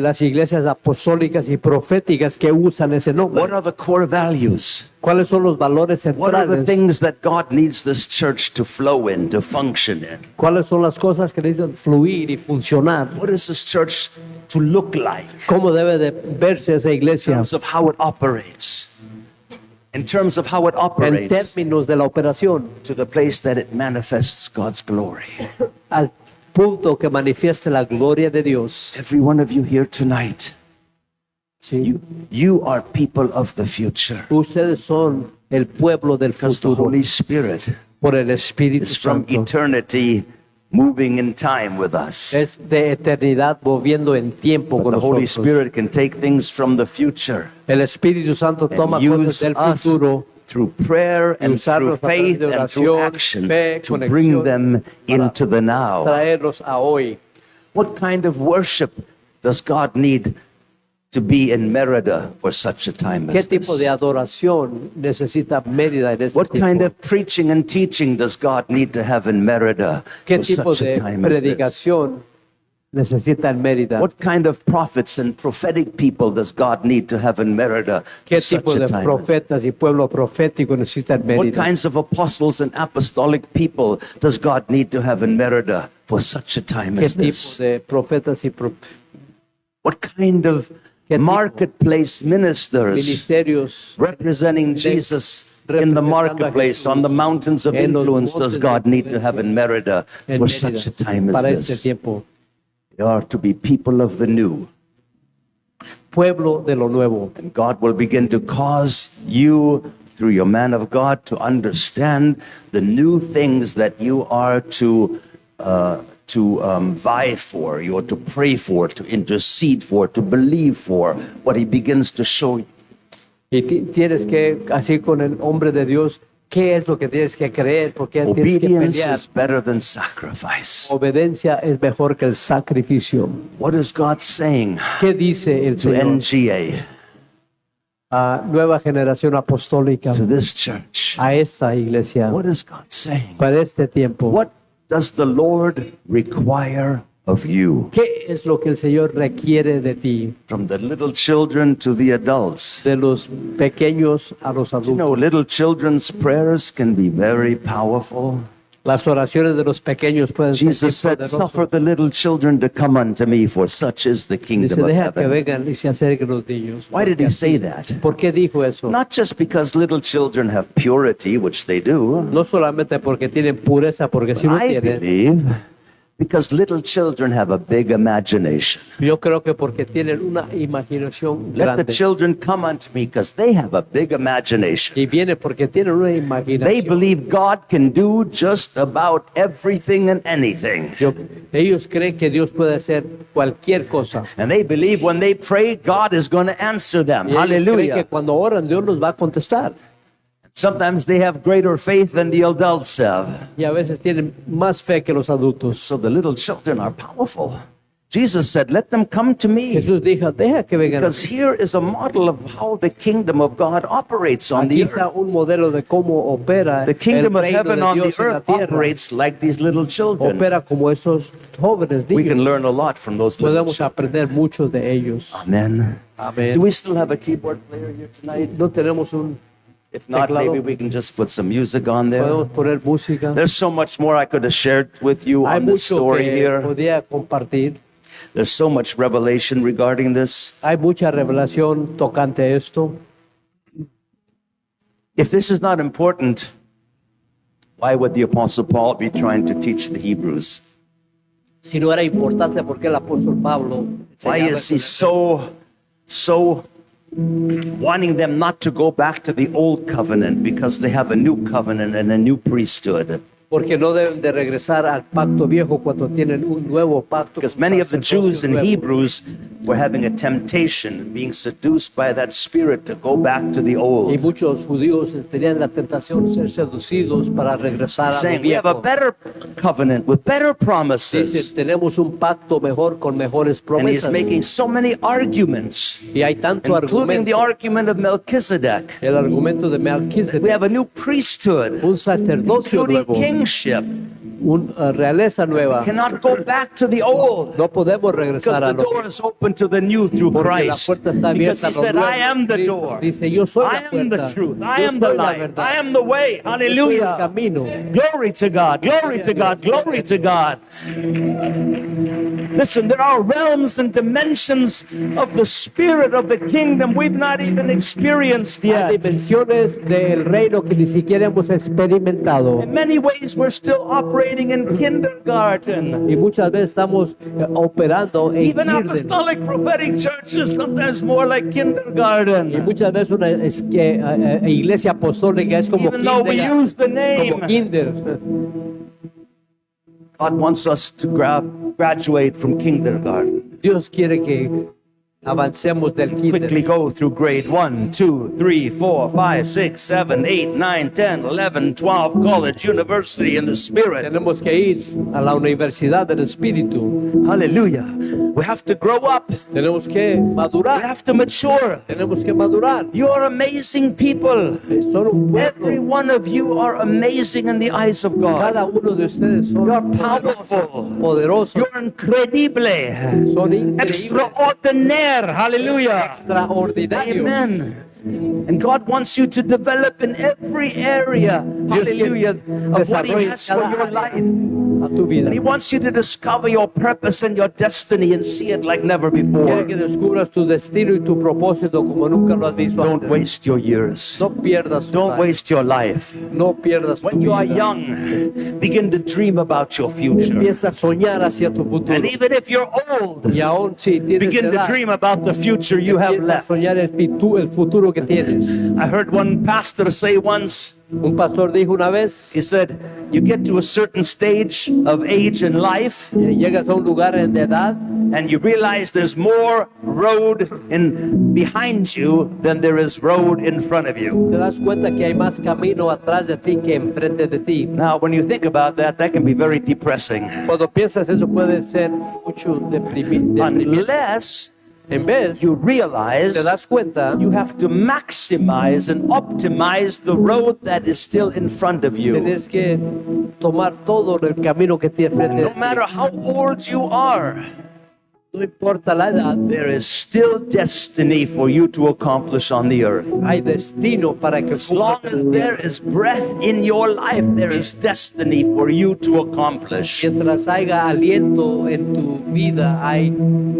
las iglesias apostólicas y proféticas que usan ese nombre. What are the core values? ¿Cuáles son los valores What are the centrales? things that God needs this church to flow in, to function in? ¿Cuáles son las cosas que necesitan fluir y funcionar? What is this church to look like ¿Cómo debe de verse esa in iglesia terms of how it operates? In terms of how it en operates términos de la operación, to the place that it manifests God's glory. al punto que manifieste la gloria de Dios? Every one of you here tonight, ¿Sí? you are people of the future Ustedes son el pueblo del because the futuro Holy Spirit por el Espíritu is from Santo. eternity moving in time with us. Es de eternidad moviendo en tiempo But con the Holy nosotros. Spirit can take things from the future El Espíritu Santo toma and cosas use del us futuro through prayer and usarlos through a través faith de and through oración, action fe, to bring conexión, them into the now. traerlos a hoy. What kind of worship does God need to be in Merida for such a time ¿Qué as tipo de this? adoración necesita Mérida en este What kind tiempo? of preaching and teaching does God need to have in Merida ¿Qué for tipo such a de time as this? predicación necesita en Mérida? What kind of prophets and prophetic people does God need to have in Merida ¿Qué for such tipo a de time as this? profetas y pueblo profético necesita en What Mérida? kinds of apostles and apostolic people does God need to have in Merida for such a time ¿Qué as tipo this? de profetas y What kind of ¿Qué tipo? marketplace ministers ministerios representing Jesus in the representando a marketplace, Jesús on the mountains of en los influence, does montes de God need to influencia have in Merida en for Mérida such a time as para este this? tiempo? They are to be people of the new. Pueblo de lo nuevo. And God will begin to cause you, through your man of God, to understand the new things that you are to vie for, you are to pray for, to intercede for, to believe for, what He begins to show you. Y tienes que, así con el hombre de Dios, ¿qué es lo que tienes que creer? Porque tienes que Obedience pelear. is better than sacrifice. Obediencia es mejor que el sacrificio. What is God saying ¿Qué dice el to Señor NGA, a nueva generación apostólica, to this church? a esta iglesia, What is God saying? para este tiempo? What does the Lord require of you? ¿Qué es lo que el Señor requiere de ti? From the little children to the adults. De los pequeños a los You adultos. know, little children's prayers can be very powerful. Las oraciones de los pequeños pueden ser Jesus said, poderosas. suffer the little children to come unto me, for such is the Dice, kingdom of deja que heaven. vengan y se acerquen los niños. Why did he say that? ¿Por qué dijo eso? Not just because little children have purity, which they do. No solamente porque tienen pureza, porque sí lo I tienen, believe Because little children have a big imagination. Yo creo que porque tienen una imaginación Let the grande. children come unto me because they have a big imagination. Y viene porque tienen una They imaginación. believe God can do just about everything and anything. Ellos creen que Dios puede hacer cualquier cosa. And they believe when they pray, God is going to answer them. Y ellos creen que Hallelujah. cuando oran, Dios los va a contestar. Sometimes they have greater faith than the adults have. Y a veces tienen más fe que los adultos. So the little children are powerful. Jesus said, let them come to me. Jesús dijo, deja que vengan. Because here is a model of how the kingdom of God operates on Aquí the está earth. un modelo de cómo opera The el kingdom of reino heaven de on the Dios en la earth tierra. operates like these little children. Opera como esos jóvenes We can niños. learn a lot from those little Podemos children. aprender mucho de ellos. Amen. Do Amén. we still have a keyboard player here tonight? No tenemos un, If not, Teclado. maybe we can just put some music on there. podemos poner música. There's so much more I could have shared with you Hay on this mucho story que here. podía compartir. There's so much revelation regarding this. Hay mucha revelación tocante a esto. If this is not important, why would the Apostle Paul be trying to teach the Hebrews? Si no era importante, ¿por qué el apóstol Pablo Why enseñaba is he esto? so wanting them not to go back to the old covenant because they have a new covenant and a new priesthood? Porque no deben de regresar al pacto viejo cuando tienen un nuevo pacto. Because un many of the sacerdocio Jews and nuevo. Hebrews were having a temptation, being seduced by that spirit to go back to the Y old. muchos judíos tenían la tentación de ser seducidos para regresar a lo Saying, we have a viejo. better covenant with better Dice, promises. tenemos un pacto mejor con mejores And he's promesas. making so many arguments, Y hay tanto including the argumento. argument of Melchizedek. El argumento de We Melquisedec, have a new priesthood, un sacerdocio including nuevo, kingship. una realeza nueva. Cannot go back to the old. No podemos Because regresar the a lo door is open to the new through porque la Christ. puerta está Because abierta he a lo said, I nuevo. am the Cristo door. Dice, yo soy I la am the puerta. truth. I Yo am the soy la life. verdad. I am the way. Yo soy el Hallelujah. camino. Glory to God. Glory to God. Glory to God. Listen, there are realms and dimensions of the spirit of the kingdom we've not even experienced Hay yet. dimensiones del reino que ni siquiera hemos experimentado. In many ways, we're still operating in kindergarten. Y muchas veces estamos operando en Even kindergarten. apostolic prophetic churches, sometimes more like Y kindergarten. muchas veces una iglesia apostólica es como Even though we kinder. use the Como name, kinder. God wants us to graduate from kindergarten. Dios quiere que avancemos del Quickly kinder. go through grade 1, 2, 3, 4, 5, 6, 7, 8, 9, 10, 11, 12, college, university in the Spirit. Tenemos que ir a la universidad del Espíritu. Hallelujah. We have to grow up. Tenemos que We madurar. have to mature. Tenemos que madurar. You're amazing people. Son un Every pueblo. one of you are amazing in the eyes of God. Cada uno de ustedes son You're powerful. poderosos. You're incredible. Son increíbles. Extraordinaire. Hallelujah. Extraordinarios. Amen. And God wants you to develop in every area, Dios quiere hallelujah, of what He desarrolle has for cada your área life. a tu vida. And He wants you to discover your purpose and your destiny and see it like never Quiere before. que descubras tu destino y tu propósito como nunca lo has visto Don't antes. waste your years. No pierdas tu Don't año. waste your life. No pierdas tu When you are vida. young, begin to dream about your future. Empieza a soñar hacia tu futuro. And even if you're old, Y aún si tienes begin to edad, dream about the future you have empieza a left. soñar el futuro que tienes. I heard one pastor say once, Un pastor dijo una vez, he said, you get to a certain stage of age in life llegas a un lugar de edad and you realize there's more road in behind you than there is road in front of you. te das cuenta que hay más camino atrás de ti que enfrente de ti. Now, when you think about that, that can be very depressing. Cuando piensas eso puede ser mucho deprimiente. Unless En vez, you realize te das cuenta, you have to maximize and optimize the road that is still in front of you. tienes que tomar todo el camino que tienes frente de No ti. matter how old you are, No importa la edad, there is still destiny for you to accomplish on the earth. hay destino para que As long cumplas as en la there tierra. is breath in your life, there is destiny for you to accomplish. Mientras haya aliento en tu vida, hay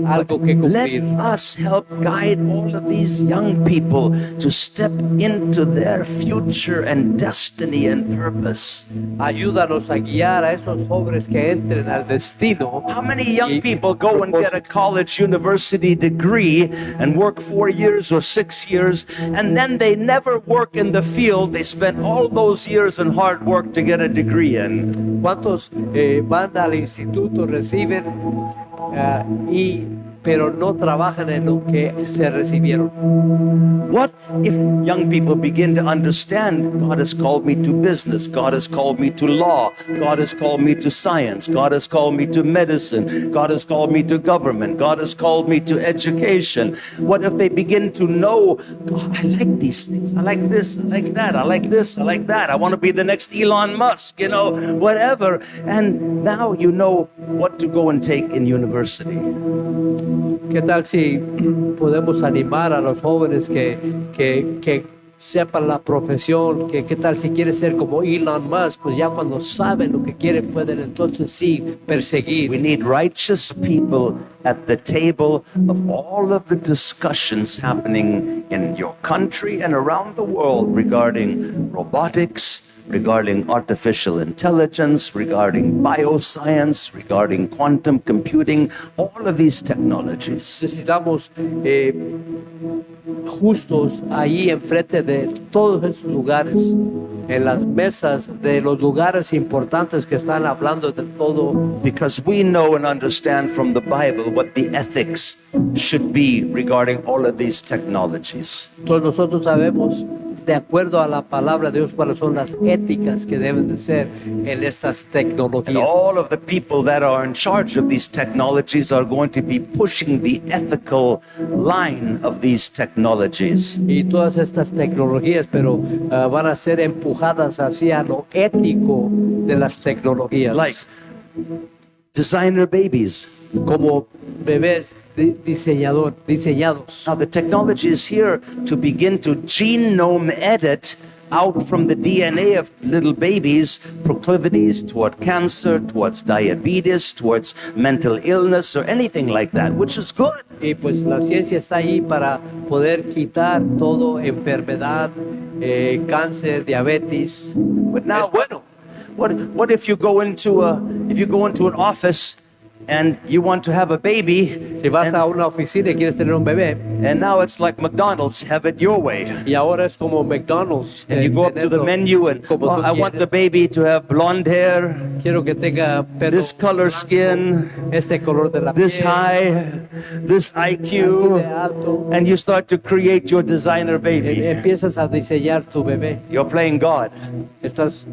algo que Let cumplir. us help guide all of these young people to step into their future and destiny and purpose. Ayúdanos a guiar a esos jóvenes que entren al destino. How many young y- people go and get a college university degree and work 4 years or 6 years, and then they never work in the field they spent all those years and hard work to get a degree in? ¿Cuántos van al instituto, reciben pero no trabajan en lo que se recibieron? What if young people begin to understand God has called me to business, God has called me to law, God has called me to science, God has called me to medicine, God has called me to government, God has called me to education? What if they begin to know, God, I like these things, I like this, I like that, I like this, I like that, I want to be the next Elon Musk, whatever. And now you know what to go and take in university. ¿Qué tal si podemos animar a los jóvenes que sepan la profesión? ¿Qué tal si quieren ser como Elon Musk? Pues ya cuando saben lo que quieren pueden entonces sí We perseguir. need righteous people at the table of all of the discussions happening in your country and around the world regarding robotics, regarding artificial intelligence, regarding bioscience, regarding quantum computing, all of these technologies. Necesitamos justos ahí enfrente de todos esos lugares, en las mesas de los lugares importantes que están hablando de todo. Because we know and understand from the Bible what the ethics should be regarding all of these technologies. Todos nosotros sabemos, de acuerdo a la palabra de Dios, cuáles son las éticas que deben de ser en estas And tecnologías. all of the people that are in charge of these technologies are going to be pushing the ethical line of these technologies. Y todas estas tecnologías, pero van a ser empujadas hacia lo ético de las tecnologías. Like designer babies. Como bebés diseñados. Now, the technology is here to begin to genome edit out from the DNA of little babies proclivities toward cancer, towards diabetes, towards mental illness, or anything like that, which is good. Y pues la ciencia está ahí para poder quitar todo enfermedad, cáncer, diabetes. But now, Es bueno. what if you go into an office and you want to have a baby, Si vas a una oficina y quieres tener un bebé, and now it's like McDonald's, have it your way. y ahora es como McDonald's. And you go up to the tenerlo menu and, como oh, tú I want the quieres. baby to have blonde hair, Quiero que tenga pelo this color blanco, skin, este color de la this piel, high, this así de IQ, alto. and you start to create your designer baby. Empiezas a diseñar tu bebé. You're playing God. Estás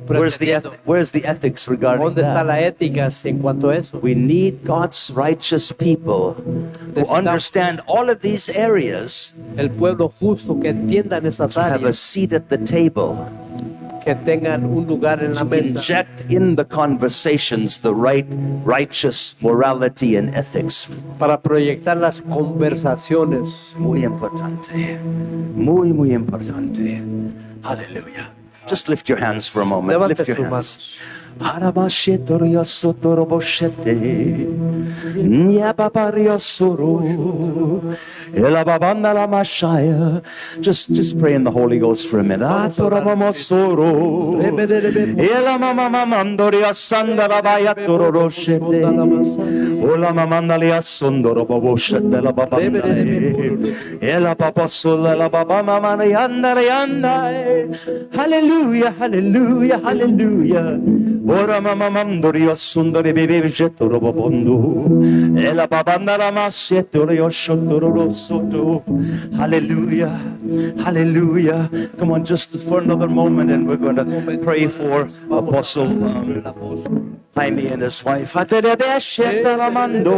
Where's pretendiendo. the ethics regarding ¿Dónde está that? la ética en cuanto a eso? We need God's righteous people who Necesitamos- understand all of these areas El pueblo justo que entiendan esas to have a áreas, seat at the table, que tengan un lugar en la to mesa, inject in the conversations the right righteous morality and ethics. para proyectar las conversaciones. Muy importante. Muy importante. Hallelujah. Just lift your hands for a moment. Levante Lift your sus hands. manos. Arabashetoria sotoroboshete. Nyababaria soro. Elababanda la mashaya. Just pray in the Holy Ghost for a minute. Atorabamosoro. Elamamamandoria sandarabaya tororoshete. Ola mamandalia sondoroboboshete la babanda. Ela papasola la babama yanda yanda. Hallelujah, hallelujah, hallelujah. Ora mama mandorio sundore bebe jetoro bobondo. Ela babanda la mashetoro yoshotoro soto. Hallelujah, hallelujah. Come on, just for another moment, and we're going to pray for Apostle Jaime and his wife. Aterebeshetaramando.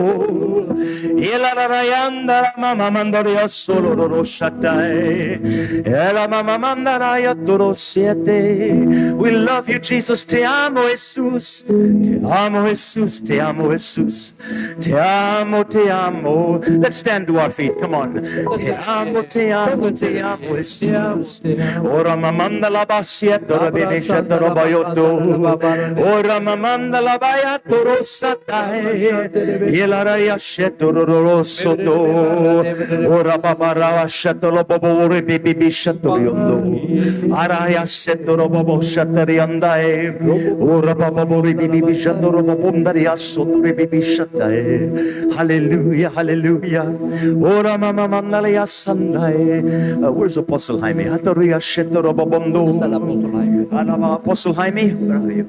Ilararayanda mama mandaria soloro shatai. Ela mama mandaraya toro siete. We love you, Jesus. Te amo, Jesus. Te amo, Jesus. Te amo, Jesus. Te amo, te amo. Let's stand to our feet. Come on. Te amo, te amo, te amo, Jesus. Ora mamanda la basieta, ora benesha toro bayoto. Ora mamanda la bayato rosatai. Yelaraya shetoro rosoto. Ora babara shetolo bobo bibi bishato yondo. Araya setoro bobo shatari andai. Ora babo bibi bishato bobo ndaria soto bibi bishatai. Hallelujah, hallelujah. Ora mama mandalia sandai. Where's Apostle Jaime? Hataria shetoro bobondo. Apostle Jaime, where are you?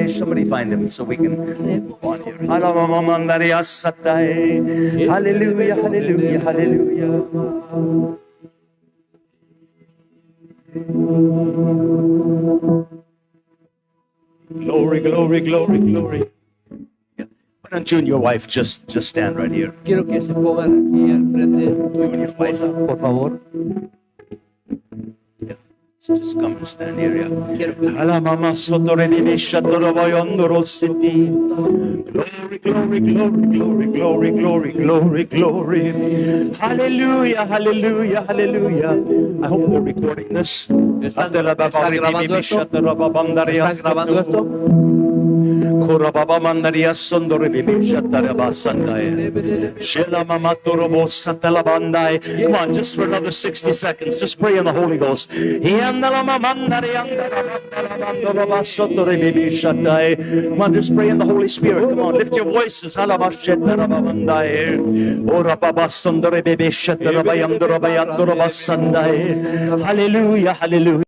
Somebody find him so we can move on here. Hallelujah, hallelujah, hallelujah. Glory, glory, glory, glory. Why don't you and your wife just stand right here? Quiero que se pongan aquí al frente tú y tu esposa, por favor. Just come and stand here. Quiero que Alamama sotore di meshatoro boyondoro city. Glory, glory, glory, glory, glory, glory, glory, glory. Hallelujah, hallelujah, hallelujah. I hope they're recording this. ¿Están grabando esto? ¿Están grabando esto? Korababa mandaria sondore bibi shatara basandai. Shela mama torobo satala bandai. Come on, just for another 60 seconds, just pray in the Holy Ghost. Yandala mamandari yandala bandala basotore bibi shatai. Come on, just pray in the Holy Spirit. Come on, lift your voices. Halaba shetara bandai. Ora baba sondore bibi shatara bayandora bayandora basandai. Hallelujah, hallelujah.